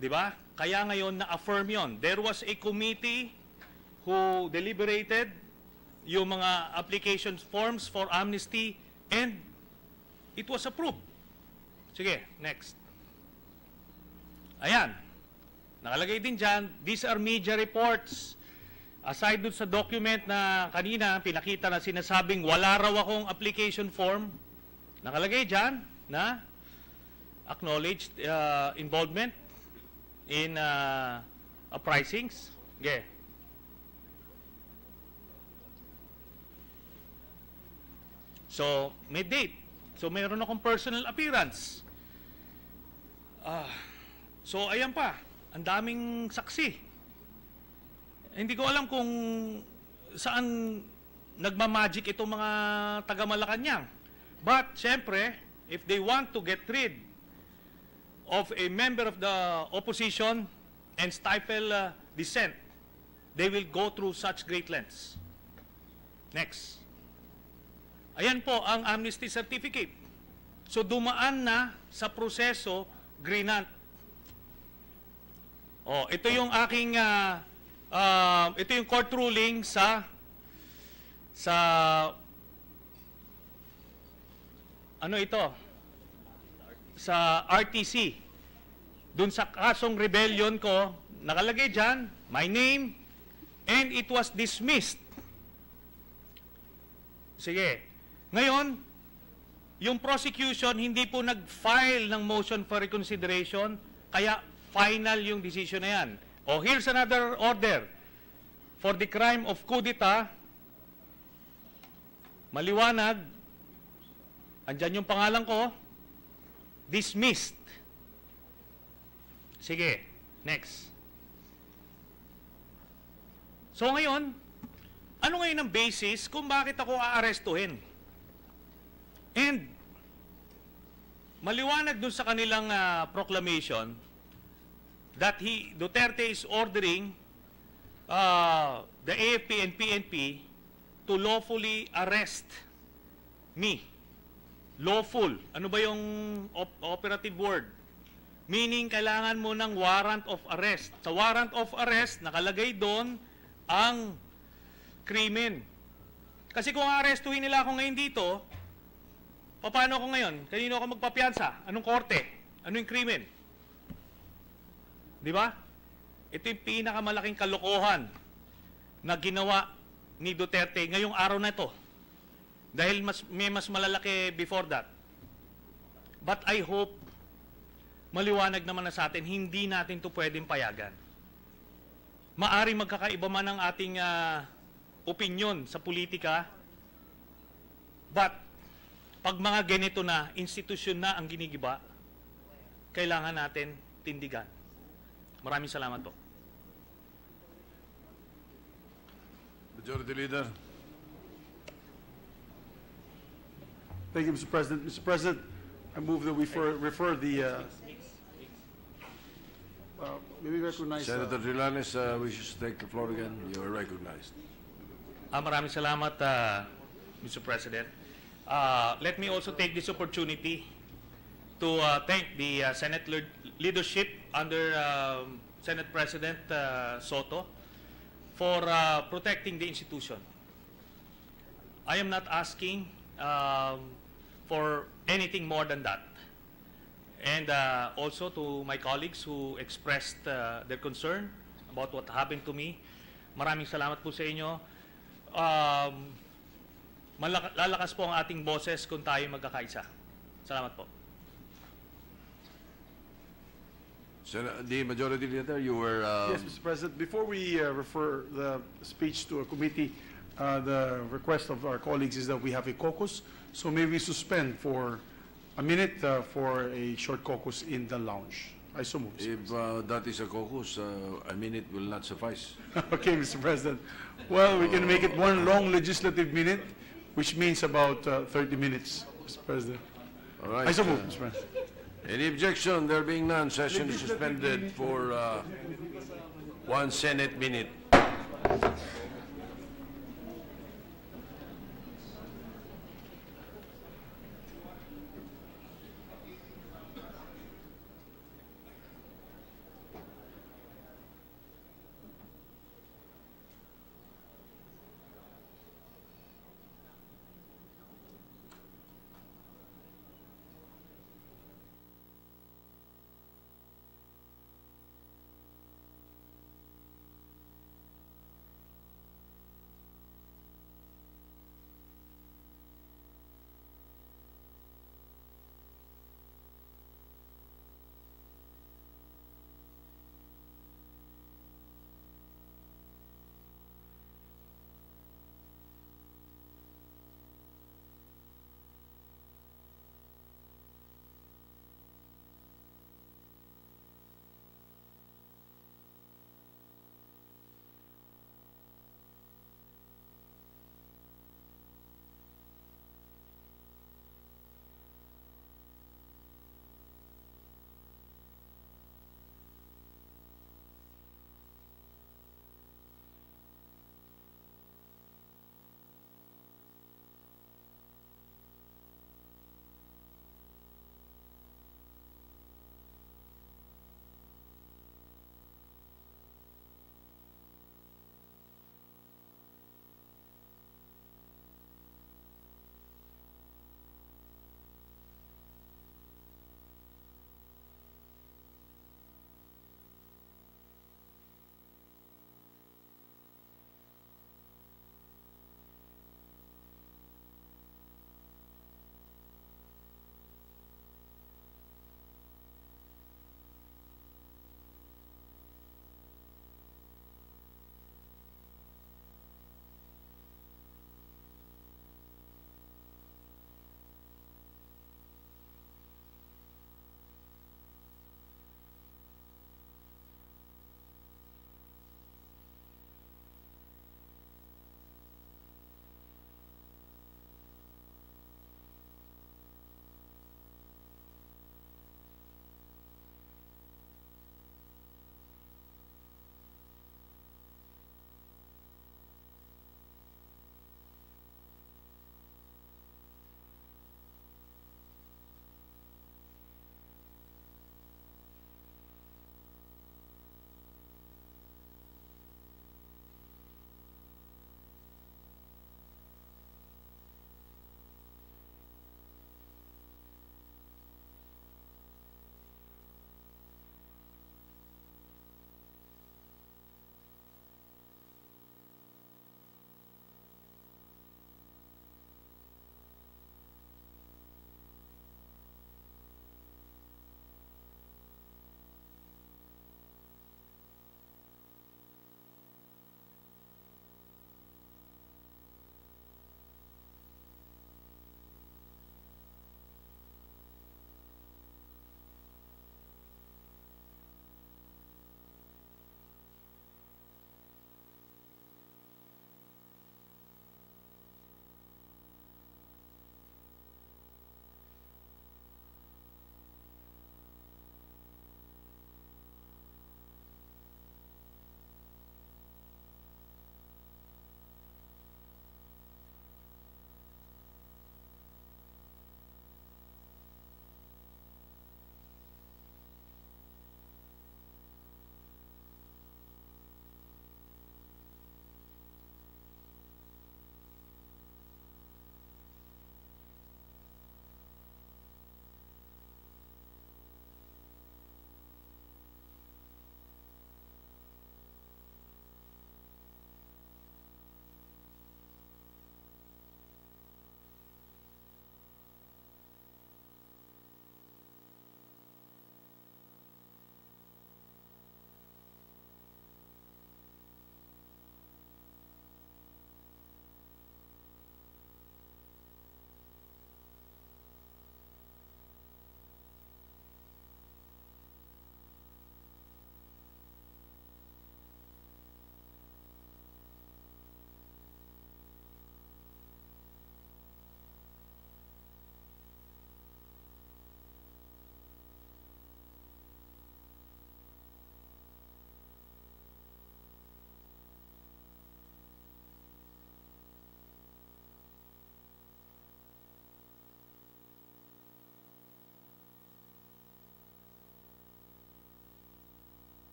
Diba? Kaya ngayon na-affirm yun. There was a committee who deliberated yung mga application forms for amnesty and it was approved. Sige, next. Ayan. Nakalagay din dyan, these are media reports. Aside dun sa document na kanina, pinakita na sinasabing wala raw akong application form, nakalagay dyan na acknowledged involvement in uprisings. Okay. So, may date. So, mayroon akong personal appearance. So, ayan pa. Ang daming saksi. Hindi ko alam kung saan nagmamagic itong mga taga-Malacanang. But, syempre, if they want to get rid of a member of the opposition and stifle dissent, they will go through such great lengths. Next. Ayan po ang amnesty certificate. So dumaan na sa proseso grinant. Oh, ito yung aking ito yung court ruling sa ano ito? Sa RTC. Dun sa kasong rebellion ko, nakalagay diyan my name and it was dismissed. Sige. Ngayon, yung prosecution hindi po nag-file ng motion for reconsideration, kaya final yung decision na yan. Oh, here's another order for the crime of coup d'etat. Maliwanag, andyan yung pangalan ko, dismissed. Sige, next. So ngayon, ano ngayon ang basis kung bakit ako aarestuhin? And maliwanag dun sa kanilang proclamation that Duterte is ordering the AFP and PNP to lawfully arrest me. Lawful. Ano ba yung operative word? Meaning, kailangan mo ng warrant of arrest. Sa warrant of arrest, nakalagay doon ang krimen. Kasi kung arestuhin nila ako ngayon dito, paano ako ngayon? Kanino ako magpapiyansa? Anong korte? Ano yung krimen? Di ba? Ito yung pinakamalaking kalokohan na ginawa ni Duterte ngayong araw na ito. Dahil may mas malalaki before that. But I hope maliwanag naman na sa atin, hindi natin to pwedeng payagan. Maari magkakaiba man ang ating opinion sa politika, but pag mga ganito na, institusyon na ang ginigiba, kailangan natin tindigan. Maraming salamat po. Majority Leader. Thank you, Mr. President. Mr. President, I move that we refer the, may we recognize... Senator Trillanes wishes to take the floor again. You are recognized. Maraming salamat, Mr. President. Let me also take this opportunity to thank the Senate leadership under Senate President Soto for protecting the institution. I am not asking for anything more than that. And also to my colleagues who expressed their concern about what happened to me, maraming salamat po sa inyo. Lalakas po ang ating boses kung tayo magkakaisa. Salamat po. The Majority Leader, you were... Yes, Mr. President. Before we refer the speech to a committee, the request of our colleagues is that we have a caucus. So may we suspend for a minute for a short caucus in the lounge. I so move. If that is a caucus, a minute will not suffice. Okay, Mr. President. Well, we can make it one long legislative minute, which means about 30 minutes, Mr. President. All right. I so move, Mr. President. Any objection? There being none, session is suspended for 1 Senate minute.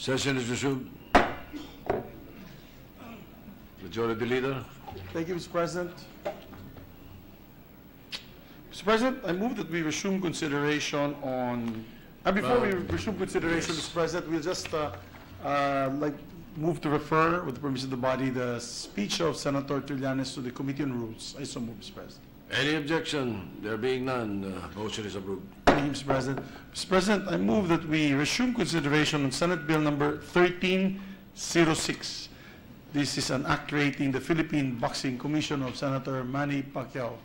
Session is resumed. Majority Leader. Thank you, Mr. President. Mr. President, I move that we resume consideration on, before we resume consideration, Mr. President, we'll just move to refer, with the permission of the body, the speech of Senator Trillanes to the Committee on Rules. I so move, Mr. President. Any objection? There being none, motion is approved. Thank you, Mr. President. Mr. President, I move that we resume consideration on Senate Bill number 1306. This is an act creating the Philippine Boxing Commission of Senator Manny Pacquiao.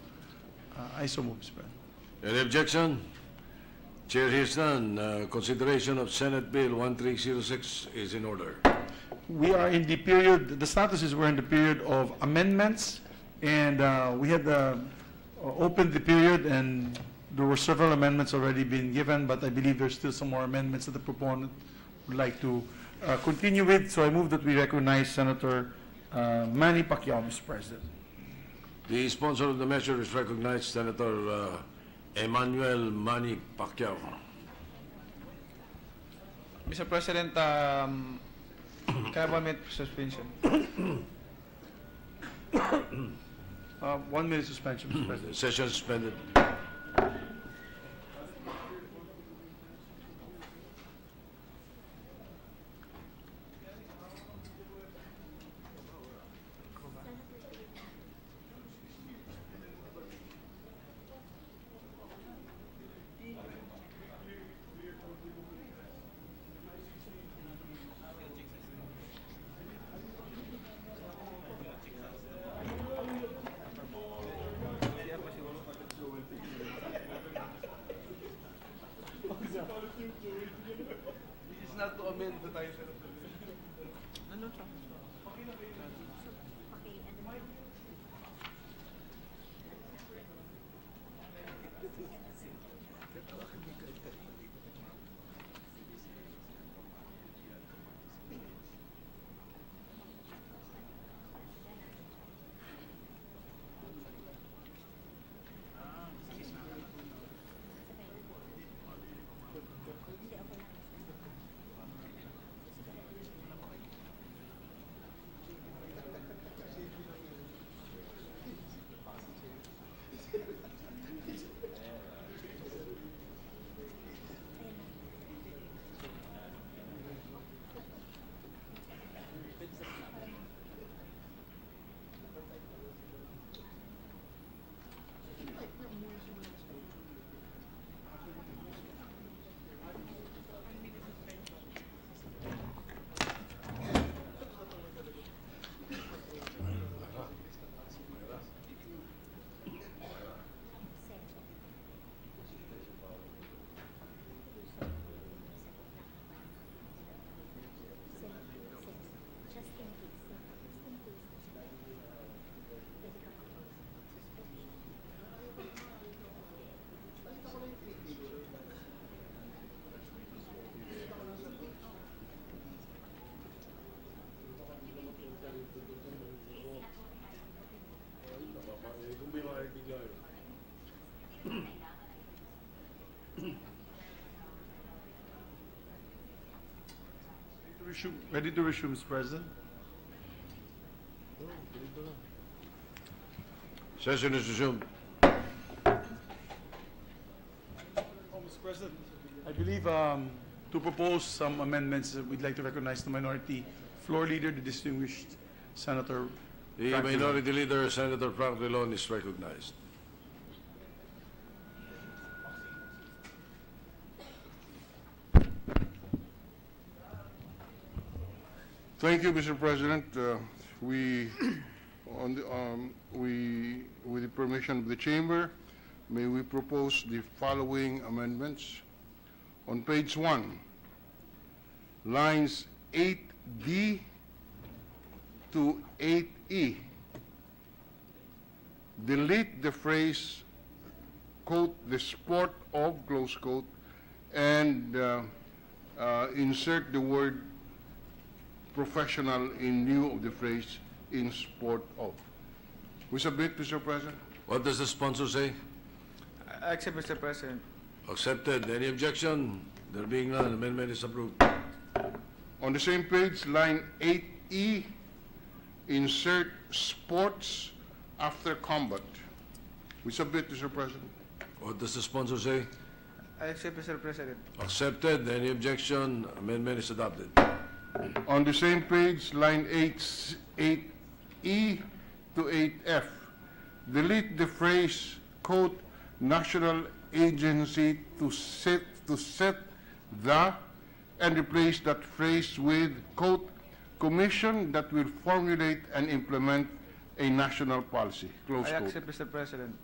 I so move, Mr. President. Any objection? Chair hears none. Consideration of Senate Bill 1306 is in order. We are in the period, the status is we're in the period of amendments, and we had opened the period, and there were several amendments already being given, but I believe there's still some more amendments that the proponent would like to continue with. So I move that we recognize Senator Manny Pacquiao, Mr. President. The sponsor of the measure is recognized, Senator Emmanuel Manny Pacquiao. Mr. President, can I have 1 minute suspension? 1 minute suspension, Mr. President. Session suspended. This is not to amend the title. Ready to resume, Mr. President. Session is resumed. Mr. President, I believe to propose some amendments, we'd like to recognize the minority floor leader, the distinguished Senator. The Minority Leader, Senator Frank Drilon, is recognized. Thank you, Mr. President. With the permission of the Chamber, may we propose the following amendments. On page 1, lines 8D to 8E, delete the phrase, quote, the sport of, close quote, and insert the word professional in lieu of the phrase in sport of. We submit, Mr. President. What does the sponsor say? I accept, Mr. President. Accepted. Any objection? There being none, amendment is approved. On the same page, line 8E, insert sports after combat. We submit, Mr. President. What does the sponsor say? I accept, Mr. President. Accepted. Any objection? Amendment is adopted. On the same page, line 8E to 8F, delete the phrase, quote, national agency to set the, and replace that phrase with, quote, commission that will formulate and implement a national policy, close I quote. accept, Mr. President.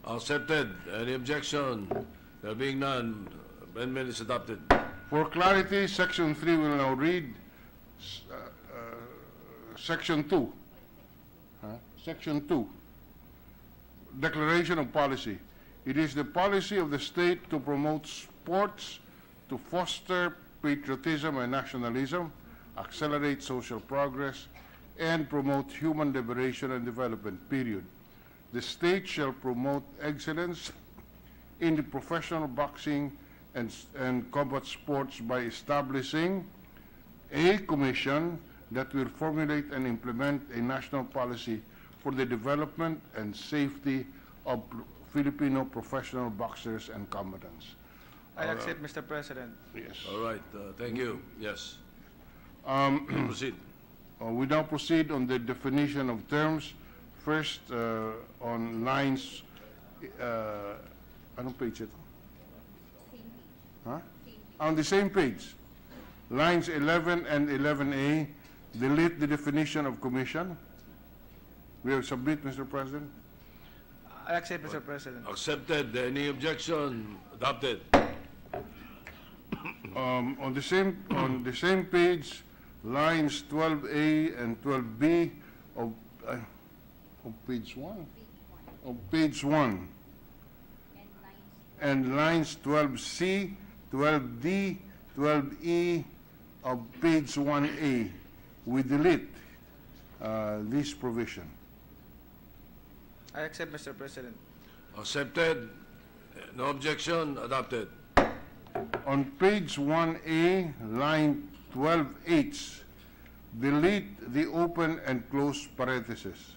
Accepted. Any objection? There being none, amendment is adopted. For clarity, Section 3 will now read Section 2. Section 2, Declaration of Policy. It is the policy of the state to promote sports, to foster patriotism and nationalism, accelerate social progress, and promote human liberation and development, period. The state shall promote excellence in the professional boxing and combat sports by establishing a commission that will formulate and implement a national policy for the development and safety of Filipino professional boxers and combatants. I accept, Mr. President. Yes. All right. Thank you. Yes. Proceed. We now proceed on the definition of terms. First, on lines, anong page ito? Huh? On the same page, lines 11 and 11A, delete the definition of commission. We have submit, Mr. President. I accept, Mr. President. Accepted. Any objection? Adopted. On the same page, lines 12A and 12B of page 1. Of page 1. And lines 12C, 12D, 12E of page 1A. We delete this provision. I accept, Mr. President. Accepted. No objection. Adopted. On page 1A, line 12H, delete the open and close parentheses.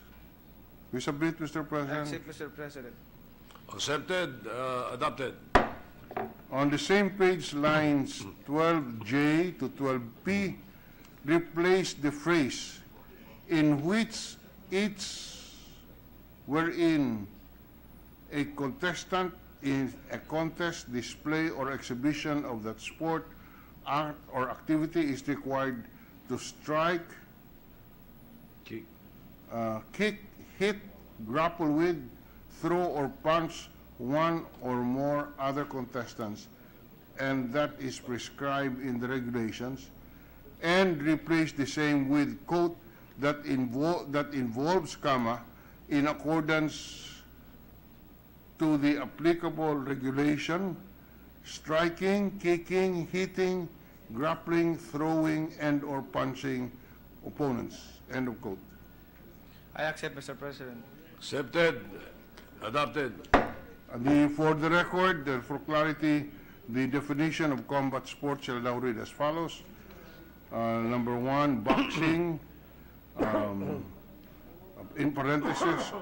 We submit, Mr. I President. accept, Mr. President. Accepted. Adopted. On the same page, lines 12J to 12P, replace the phrase in which each wherein a contestant in a contest, display, or exhibition of that sport, art, or activity is required to strike, kick, hit, grapple with, throw, or punch one or more other contestants, and that is prescribed in the regulations, and replace the same with, quote, that involves, comma, in accordance to the applicable regulation, striking, kicking, hitting, grappling, throwing, and or punching opponents, end of quote. I accept, Mr. President. Accepted. Adopted. For the record, for clarity, the definition of combat sports shall now read as follows. Number 1, boxing, in parentheses,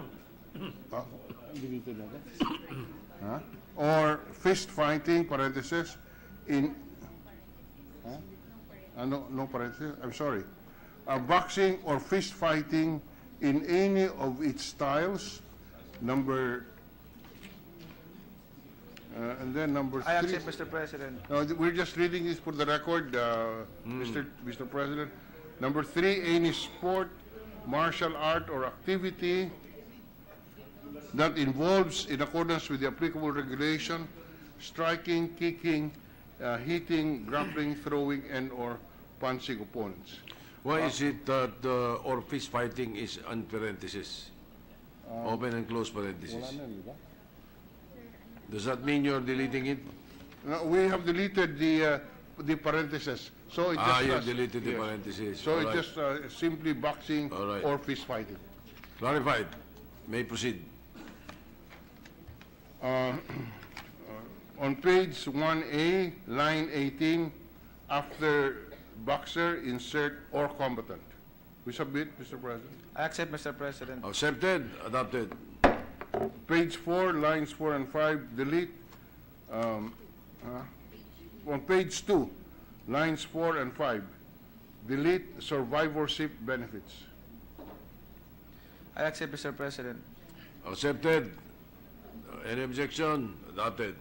or fist fighting, parentheses, in, no parentheses, I'm sorry, boxing or fist fighting in any of its styles, number, and then number 3. I accept, Mr. President. No, we're just reading this for the record, Mr. President. Number 3, any sport, martial art, or activity that involves, in accordance with the applicable regulation, striking, kicking, hitting, grappling, throwing, and or punching opponents. Why is it that or fist fighting is on parentheses? Open and close parentheses. Does that mean you're deleting it? No, we have deleted the parentheses. So it just you deleted the parentheses. So All it right. just simply boxing or fist fighting. Clarified. May proceed. On page 1A, line 18, after boxer, insert, or combatant. We submit, Mr. President. I accept, Mr. President. Accepted. Adopted. Page 4, lines 4 and 5, delete. On page 2, lines 4 and 5, delete survivorship benefits. I accept, Mr. President. Accepted. Any objection? Adopted.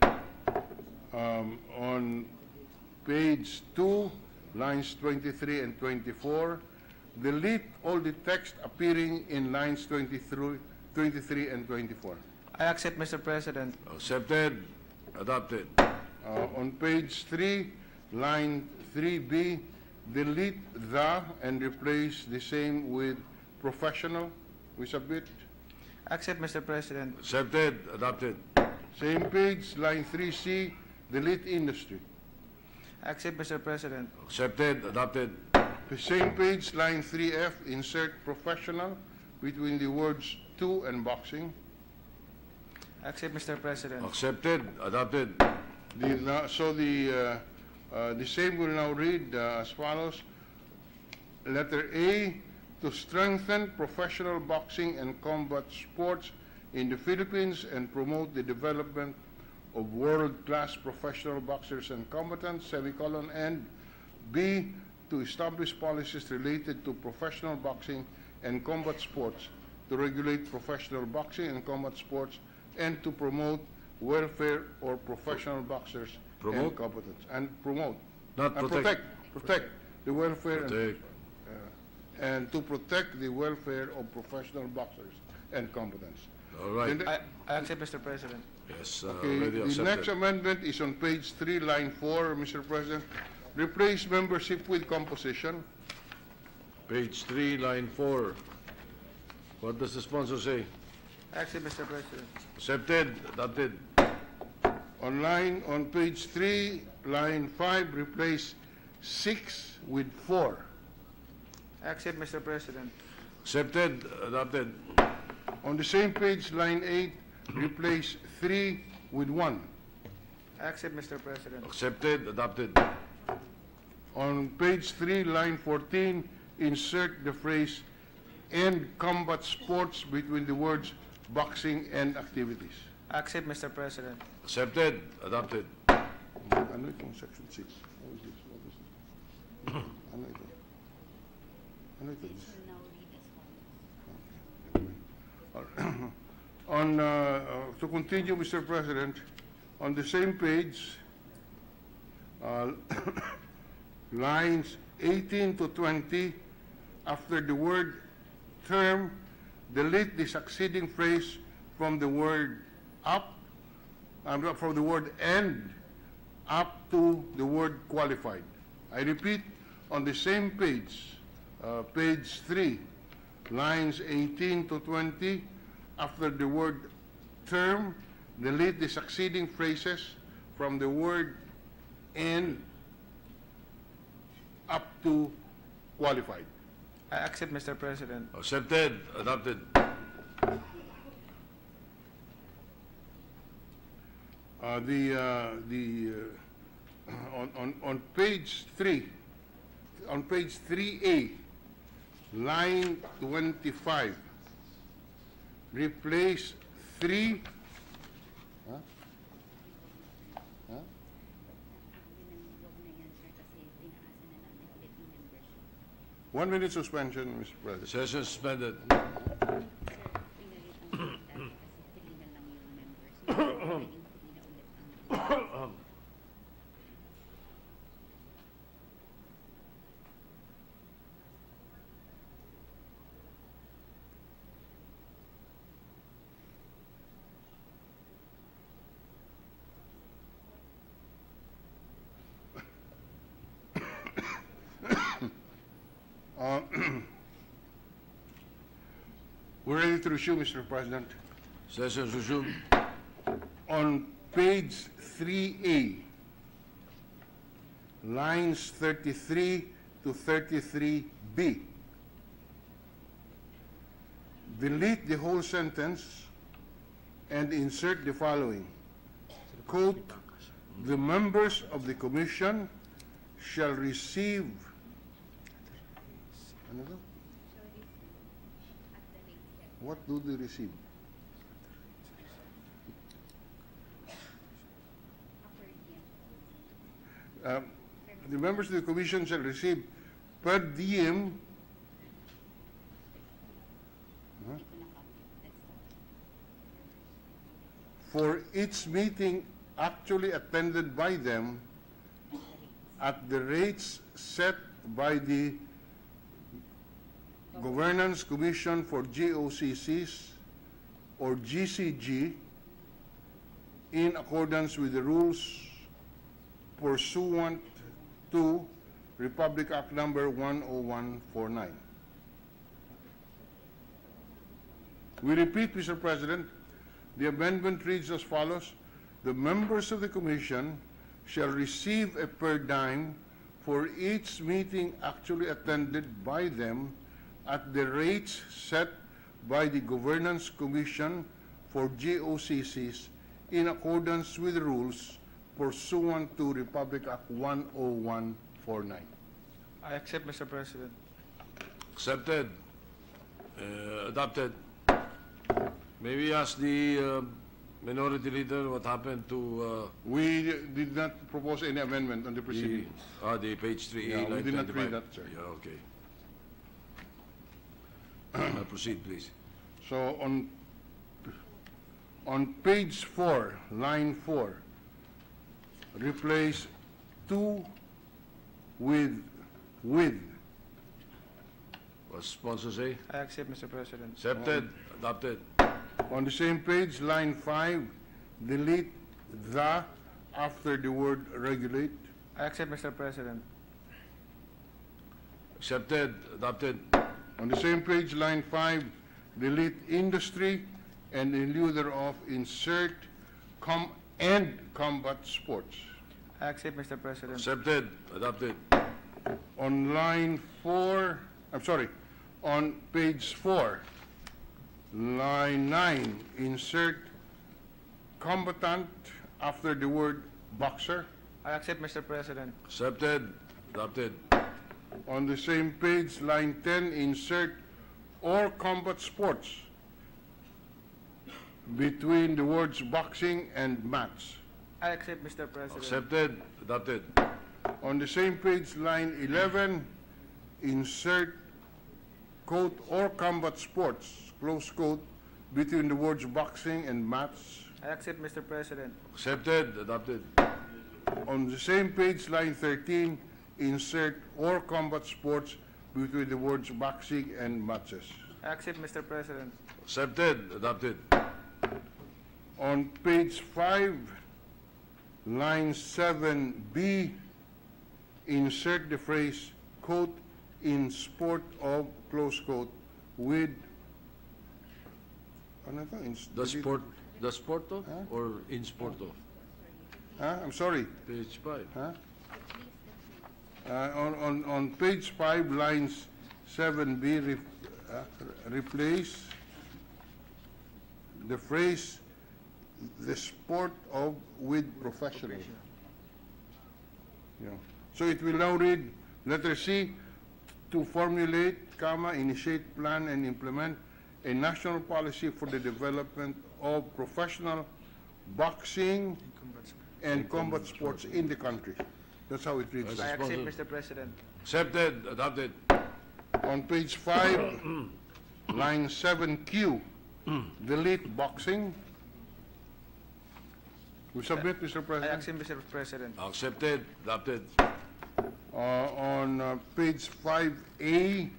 On page 2, lines 23 and 24, delete all the text appearing in lines 23 and 24. I accept, Mr. President. Accepted. Adopted. On page 3, line 3B, delete the and replace the same with professional. We submit. Accept, Mr. President. Accepted. Adopted. Same page, line 3C, delete industry. Accept, Mr. President. Accepted. Adopted. The same page, line 3F, insert professional between the words to and boxing. Accept, Mr. President. Accepted. Adopted. The same will now read as follows. Letter A, to strengthen professional boxing and combat sports in the Philippines and promote the development of world-class professional boxers and combatants, semicolon, and B, to establish policies related to professional boxing and combat sports, to regulate professional boxing and combat sports, and to promote welfare or professional boxers and combatants. And promote. Not and protect. Protect the welfare Protect. and to protect the welfare of professional boxers and combatants. All right. I accept, Mr. President. Yes, Okay, already the accepted. next amendment is on page 3, line 4, Mr. President. Replace membership with composition. Page 3, line 4. What does the sponsor say? I accept, Mr. President. Accepted. Adopted. On page 3, line 5, replace 6 with 4. I accept, Mr. President. Accepted. Adopted. On the same page, line 8, replace 3 with 1. I accept, Mr. President. Accepted. Adopted. On page 3, line 14, insert the phrase "and combat sports" between the words boxing and activities. I accept, Mr. President. Accepted. Adopted. Ano itong section 6? What is this? What is this? Ano ito? Ano ito? To continue, Mr. President, on the same page, lines 18 to 20, after the word term, delete the succeeding phrase from the word up, from the word and, up to the word qualified. I repeat, on the same page, page 3, lines 18 to 20, after the word term, delete the succeeding phrases from the word and, up to qualified. I accept, Mr. President. Accepted. Adopted. On page 3, on page 3A, line 25, replace 3. Huh? Huh? 1 minute suspension, Mr. President. Session suspended. We're ready to resume, Mr. President. Session resumed. On page 3A, lines 33 to 33B, delete the whole sentence and insert the following. Quote, the members of the commission shall receive Ano to? What do they receive? The members of the commission shall receive per diem for each meeting actually attended by them at the rates set by the Governance Commission for GOCCs or GCG in accordance with the rules pursuant to Republic Act number 10149. We repeat, Mr. President, the amendment reads as follows: the members of the Commission shall receive a per diem for each meeting actually attended by them at the rates set by the Governance Commission for GOCCs in accordance with the rules pursuant to Republic Act 10149. I accept, Mr. President. Accepted. Adopted. May we ask the Minority Leader what happened to We did not propose any amendment on the proceeding. the page 3A, Yeah, we line did not 25. read that, sir. Yeah, okay. Proceed, please. So on page 4, line 4, replace to with. What sponsor say? I accept, Mr. President. Accepted. Adopted. On the same page, line 5, delete the after the word regulate. I accept, Mr. President. Accepted. Adopted. On the same page, line 5, delete industry and in lieu thereof insert and combat sports. I accept, Mr. President. Accepted. Adopted. On line 4, on page 4, line 9, insert combatant after the word boxer. I accept, Mr. President. Accepted. Adopted. On the same page, line 10, insert or combat sports between the words boxing and mats. I accept, Mr. President. Accepted. Adopted. On the same page, line 11, insert quote or combat sports, close quote, between the words boxing and mats. I accept, Mr. President. Accepted. Adopted. On the same page, line 13, insert or combat sports between the words boxing and matches. I accept, Mr. President. Accepted. Adopted. On page 5, line 7B, insert the phrase, quote, in sport of, close quote, with, ano to? The sport of or in sport of? I'm sorry. Page 5. On page 5, lines 7B, replace the phrase, the sport of with professional. Yeah. So it will now read, letter C, to formulate, initiate, plan, and implement a national policy for the development of professional boxing and combat sports in the country. That's how it reads. I accept, Mr. President. Accepted. Adopted. On page 5, line 7Q, delete boxing. We submit, Mr. I President. accept, Mr. President. Accepted. Adopted. On page 5A,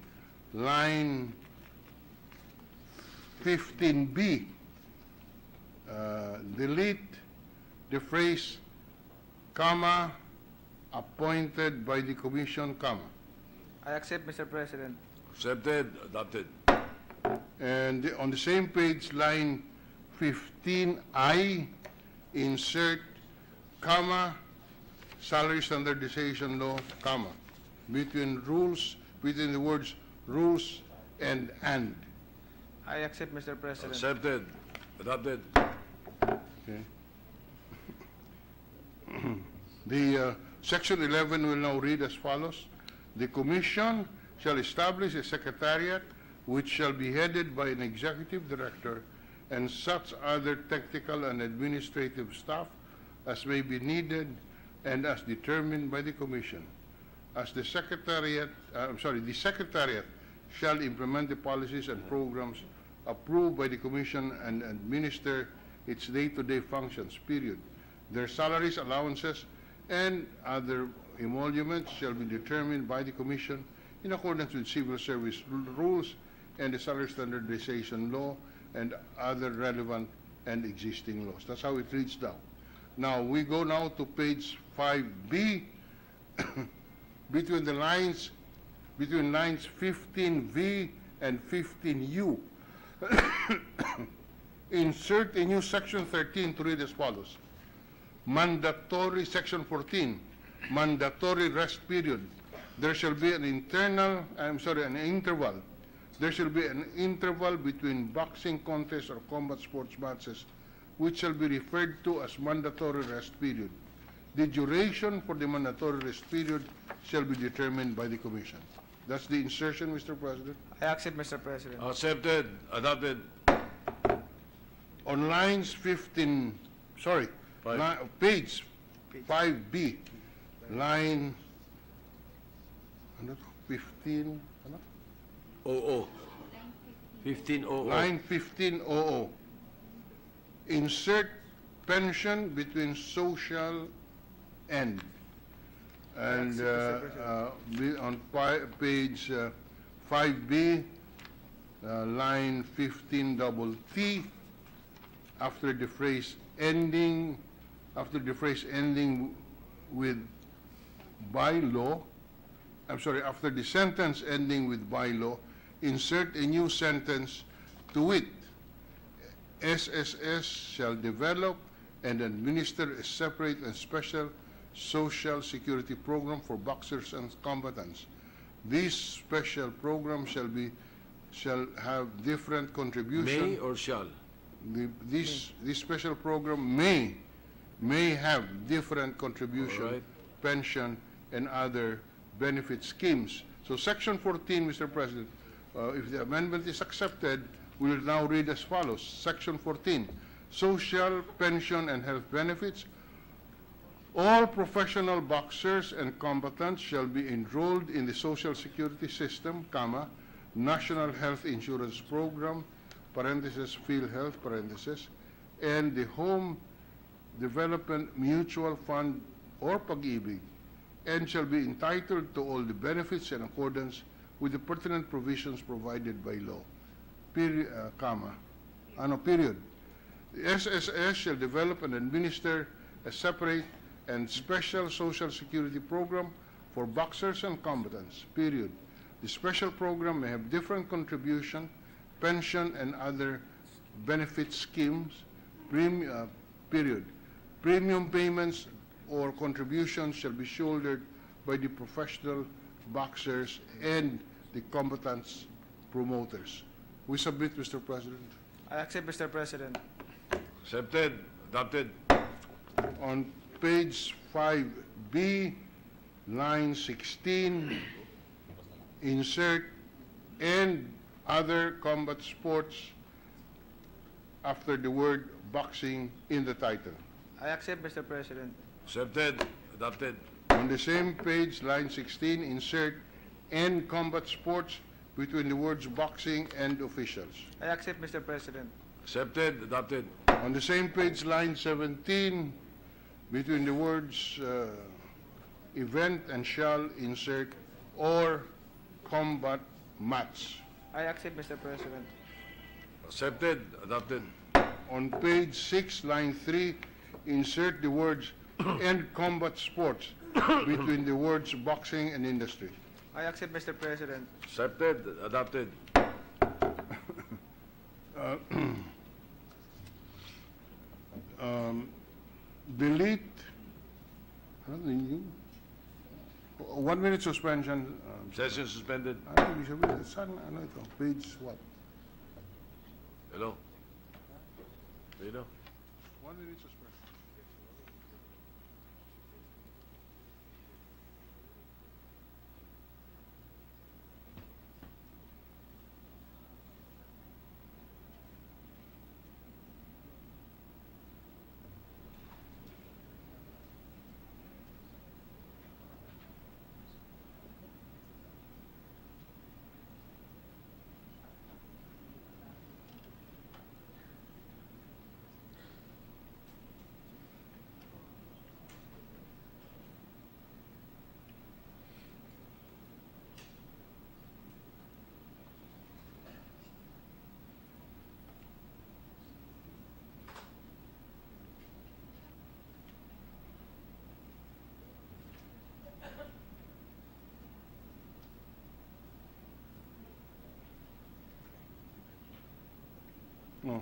line 15B, delete the phrase, comma, appointed by the commission, comma. I accept, Mr. President. Accepted. Adopted. And on the same page, line 15I, insert, comma, salary standardization law, comma, between the words rules and. I accept, Mr. President. Accepted. Adopted. Okay. The section 11 will now read as follows. The commission shall establish a secretariat which shall be headed by an executive director and such other technical and administrative staff as may be needed and as determined by the Commission. As the Secretariat, the Secretariat shall implement the policies and programs approved by the Commission and administer its day-to-day functions, period. Their salaries, allowances, and other emoluments shall be determined by the Commission in accordance with civil service rules and the salary standardization law and other relevant and existing laws. That's how it reads down. Now, we go now to page 5B, between lines 15V and 15U. Insert a new section 13 to read as follows. Mandatory, section 14, mandatory rest period. There shall be an interval. There shall be an interval between boxing contests or combat sports matches, which shall be referred to as mandatory rest period. The duration for the mandatory rest period shall be determined by the Commission. That's the insertion, Mr. President. I accept, Mr. President. Accepted. Adopted. On lines 15, page 5B, line 15, 1500. line 1500. Insert pension between social and on page 5B, line 15T, after the phrase ending with by law, after the sentence ending with by law, insert a new sentence to wit, SSS shall develop and administer a separate and special social security program for boxers and combatants. This special program shall have different contribution. May or shall? This special program may have different contribution, right, pension, and other benefit schemes. So section 14, Mr. President, if the amendment is accepted, we will now read as follows. Section 14, social, pension, and health benefits. All professional boxers and combatants shall be enrolled in the Social Security System, National Health Insurance Program, parenthesis, PhilHealth, parenthesis, and the Home Development Mutual Fund or Pag-ibig, and shall be entitled to all the benefits in accordance with the pertinent provisions provided by law. Period. The SSS shall develop and administer a separate and special social security program for boxers and combatants. Period. The special program may have different contribution, pension, and other benefit schemes. Period. Premium payments or contributions shall be shouldered by the professional boxers and the combatants' promoters. We submit, Mr. President. I accept, Mr. President. Accepted. Adopted. On page 5B, line 16, insert and other combat sports after the word boxing in the title. I accept, Mr. President. Accepted. Adopted. On the same page, line 16, insert and combat sports between the words boxing and officials. I accept, Mr. President. Accepted. Adopted. On the same page, line 17, between the words event and shall, insert or combat match. I accept, Mr. President. Accepted. Adopted. On page 6, line 3, insert the words and combat sports between the words boxing and industry. I accept, Mr. President. Accepted. Adopted. Delete 1 minute suspension. Session suspended. Ibig sabihin, saan, ano ito? Page what? Hello? Hello? 1 minute suspension. No.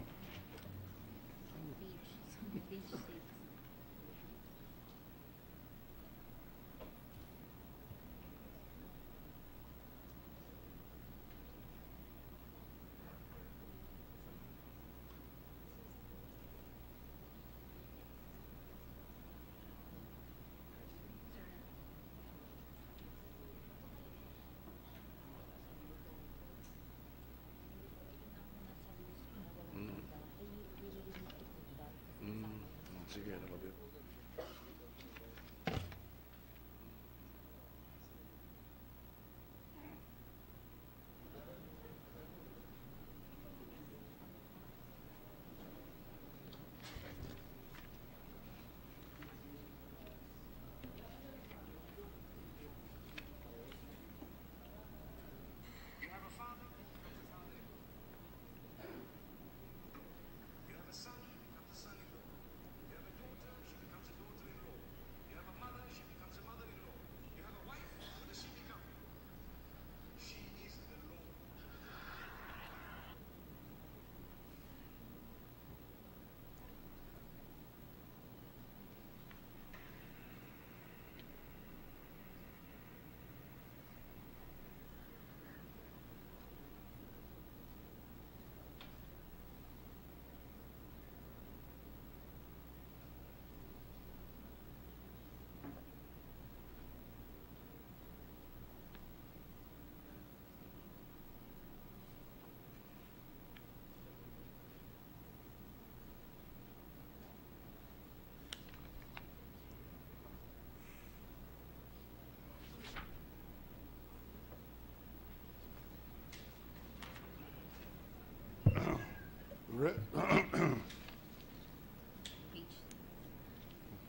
Sige, nakabit.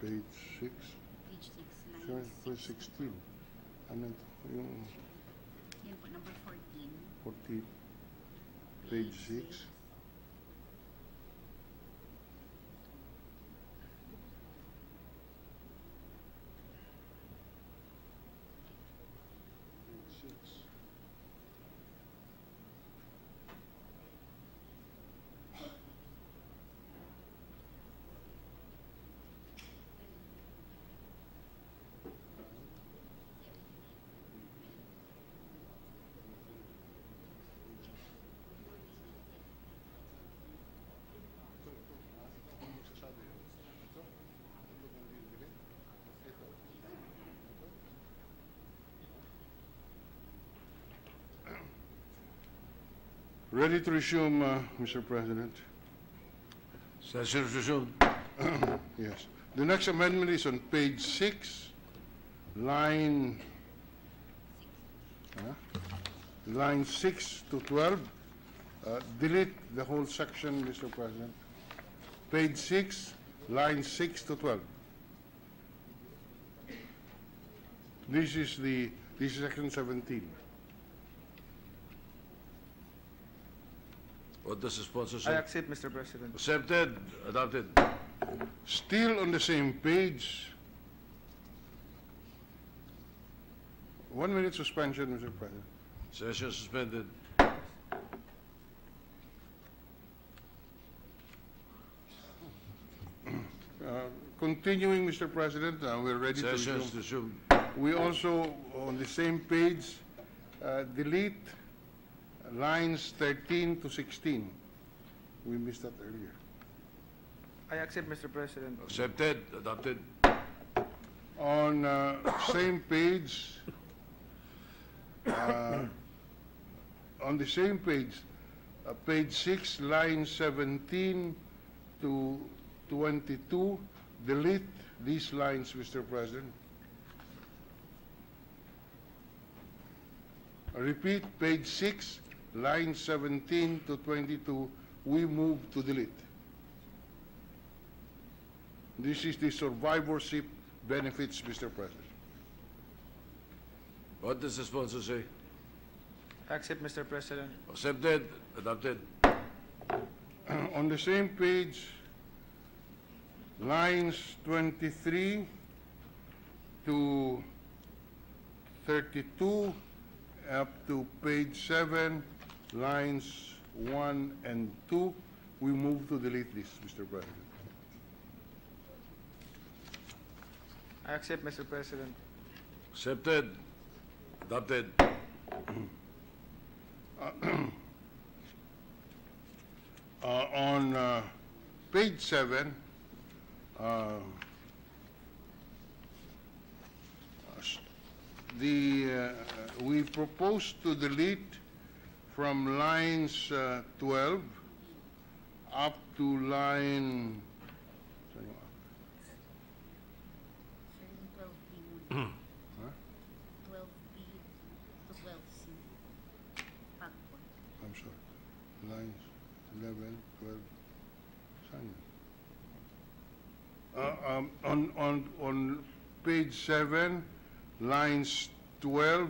Page 6. Page 16. Ano ito? Yung Yan po, number 14. 40. Page 6. Ready to resume, Mr. President? Session resumed. Yes. The next amendment is on page 6, line 6 to 12. Delete the whole section, Mr. President. Page 6, line 6 to 12. This is section 17. What does the sponsor I say? accept, Mr. President. Accepted. Adopted. Still on the same page. 1 minute suspension, Mr. President. Session suspended. Continuing, Mr. President, we're ready to Session resume. resumed. We also, on the same page, delete lines 13 to 16. We missed that earlier. I accept, Mr. President. Accepted. Adopted. On same page, on the same page, page 6, line 17 to 22, delete these lines, Mr. President. Repeat, page 6, line 17 to 22, we move to delete. This is the survivorship benefits, Mr. President. What does the sponsor say? I accept, Mr. President. Accepted. Adopted. On the same page, lines 23 to 32, up to page 7, lines 1 and 2, we move to delete this, Mr. President. I accept, Mr. President. Accepted. Adopted. On page 7, we propose to delete from lines 12 up to line 12B muna. 12B to 12C. Pagpon. I'm sorry, lines 11, 12, saan yun? On page 7, lines 12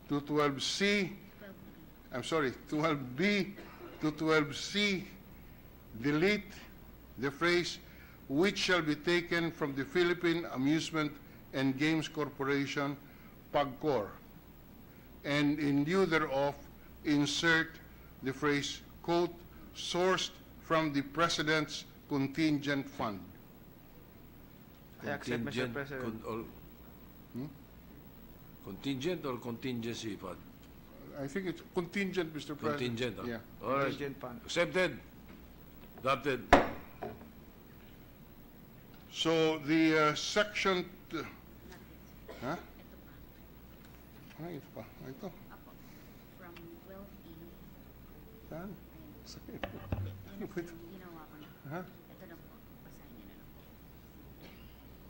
to 12C, I'm sorry, 12B to 12C, delete the phrase, which shall be taken from the Philippine Amusement and Games Corporation, PAGCOR, and in lieu thereof, insert the phrase, quote, sourced from the President's contingent fund. I accept, Mr. President. Contingent or contingency fund? I think it's contingent, Mr. President. Contingent, huh? Yeah. All right. Contingent fund. Accepted. Adopted. So the section... Huh? Ito pa. Ito. Apo. From 12E. Saan? Yun ang ginawa ko na. Ha? Ito na po. Basahin niyo na lang po.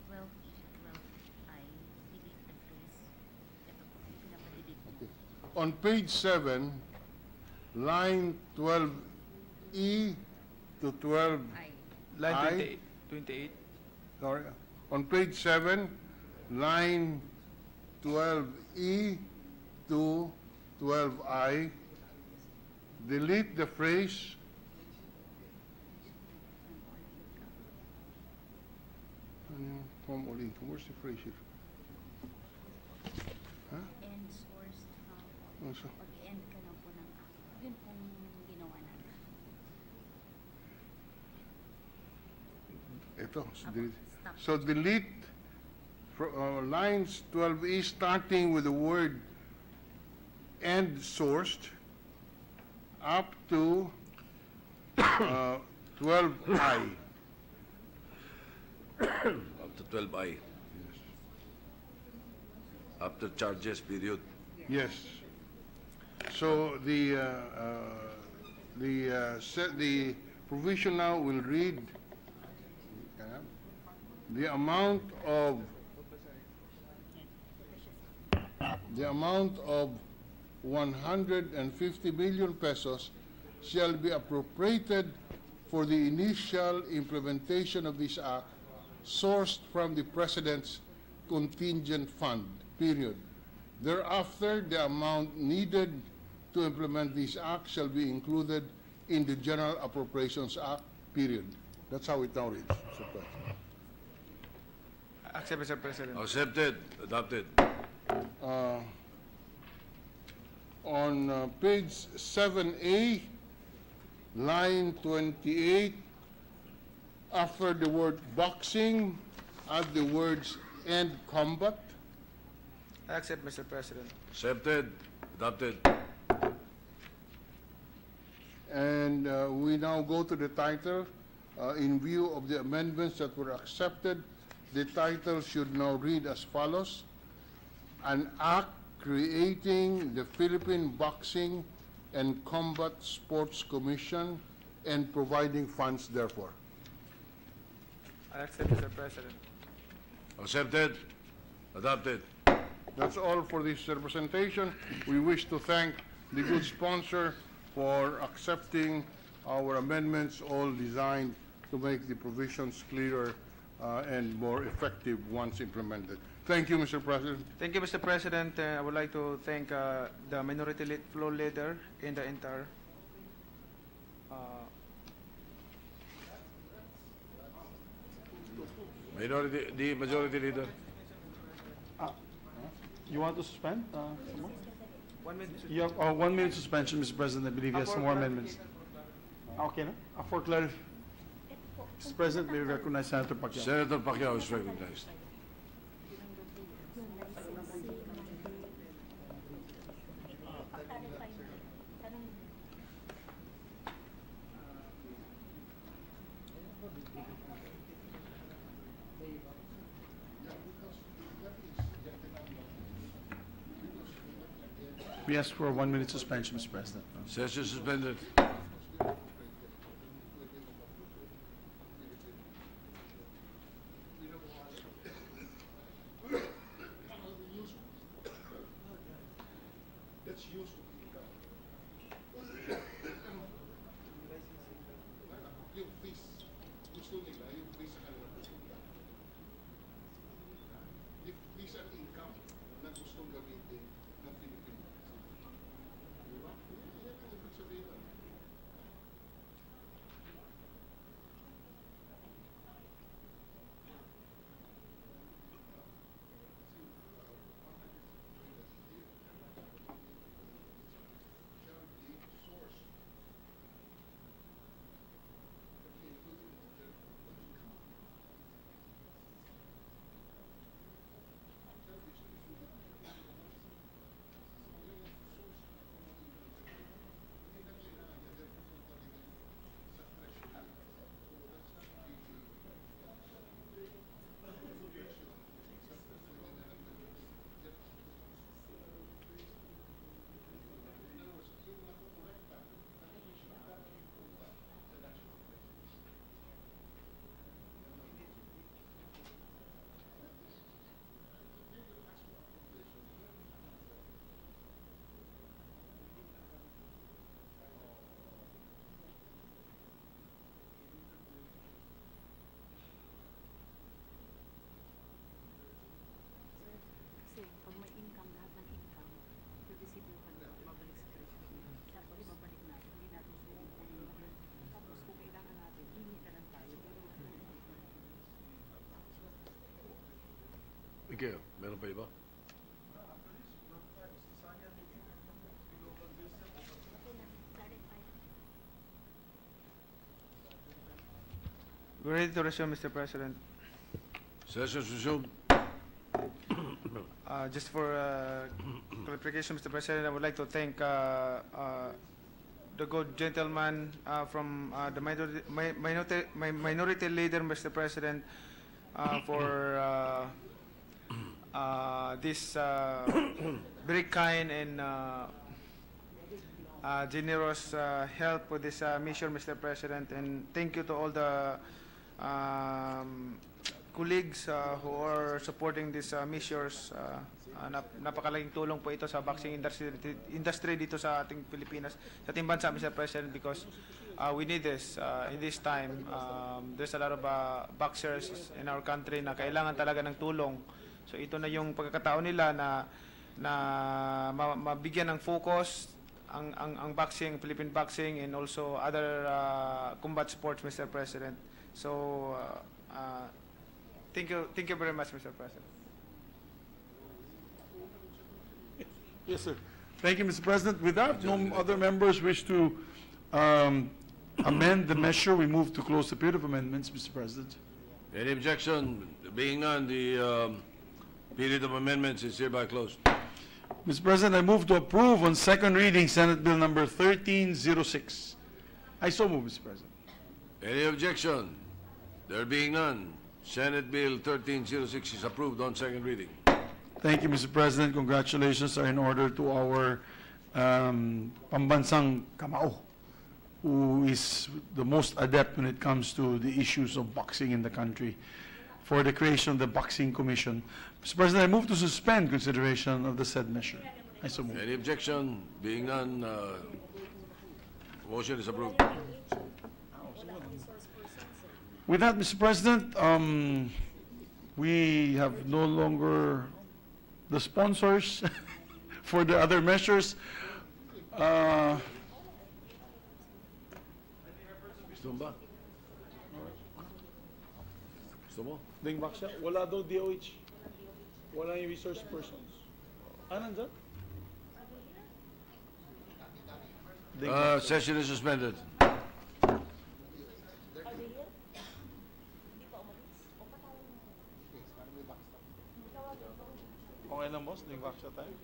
12E, 12I. Delete the phrase. Ito po. Yung pinapadelete mo. Okay. On page 7, line 12E to 12... Line 28. Sorry. On page 7, line 12E to 12I, delete the phrase from Olin. Where's the phrase here? Huh? And sourced from... Oh, so, Pag-end ka na po ng... Yun pong ginawa natin. ito. Apo. Delete. Stop. So delete lines 12E starting with the word and sourced up to 12I. Up to 12I. After charges period. Yes. So the provision now will read the amount of 150 million pesos shall be appropriated for the initial implementation of this act, sourced from the President's contingent fund, period. Thereafter, the amount needed to implement this act shall be included in the General Appropriations Act, period. That's how it now reads, Mr. President. Accept, Mr. President. Accepted. Adopted. On page 7A, line 28, after the word boxing, add the words "and combat." I accept, Mr. President. Accepted. Adopted. And we now go to the title. In view of the amendments that were accepted, the title should now read as follows: An Act Creating the Philippine Boxing and Combat Sports Commission and Providing Funds therefor. I accept, Mr. President. Accepted. Adopted. That's all for this representation. We wish to thank the good sponsor for accepting our amendments, all designed to make the provisions clearer and more effective once implemented. Thank you, Mr. President. Thank you, Mr. President. I would like to thank the minority floor leader and the entire The majority leader. You want to suspend? Some more? 1 minute. You have 1 minute suspension, Mr. President. I believe you have some more amendments. Okay na? For clarification, Mr. President, may we recognize Senator Pacquiao. Senator Pacquiao is recognized. We ask for a 1-minute suspension, Mr. President. Session suspended. Kasi pag may income, lahat ng income, resibo ka na, babalik sa treasury. Tapos babalik natin, hindi natin sulit. Tapos kung kailangan natin, hingi na lang tayo. Okay, meron pa iba? We're ready to resume, Mr. President. Session resumed. Just for clarification, Mr. President, I would like to thank the good gentleman from the minority leader, Mr. President, for this very kind and generous help with this mission, Mr. President. And thank you to all the colleagues who are supporting these measures. Napakalaking tulong po ito sa boxing industry dito sa ating Pilipinas, sa ating bansa, Mr. President, because we need this in this time. There's a lot of boxers in our country na kailangan talaga ng tulong. So ito na yung pagkakataon nila na mabigyan ng focus ang boxing, Philippine boxing, and also other combat sports, Mr. President. So thank you very much, Mr. President. Yes, sir. Thank you, Mr. President. With that, no other members wish to amend the measure. We move to close the period of amendments, Mr. President. Any objection? Being none, the period of amendments is hereby closed. Mr. President, I move to approve on second reading Senate Bill number 1306. I so move, Mr. President. Any objection? There being none, Senate Bill 1306 is approved on second reading. Thank you, Mr. President. Congratulations are in order to our pambansang kamao, who is the most adept when it comes to the issues of boxing in the country, for the creation of the Boxing Commission. Mr. President, I move to suspend consideration of the said measure. I so move. Any objection? Being none, motion is approved. With that, Mr. President, we have no longer the sponsors for the other measures. Gusto mo ba? Gusto mo? Ding Baksha, wala daw DOH. Wala yung resource persons. Nandyan? Session is suspended. Okay lang, boss. Nag-vaksya tayo.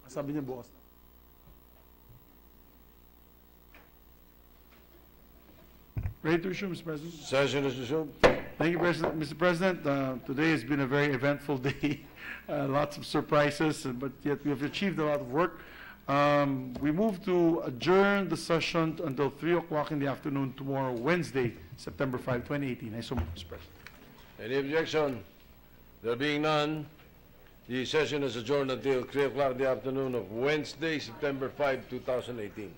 Sabi niya bukas. Ready to resume, Mr. President? Session is resumed. Thank you, Mr. President. Today has been a very eventful day. Lots of surprises, but yet we have achieved a lot of work. We move to adjourn the session until 3 o'clock in the afternoon tomorrow, Wednesday, September 5, 2018. I so move, Mr. President. Any objection? There being none, the session is adjourned until 3 o'clock in the afternoon of Wednesday, September 5, 2018.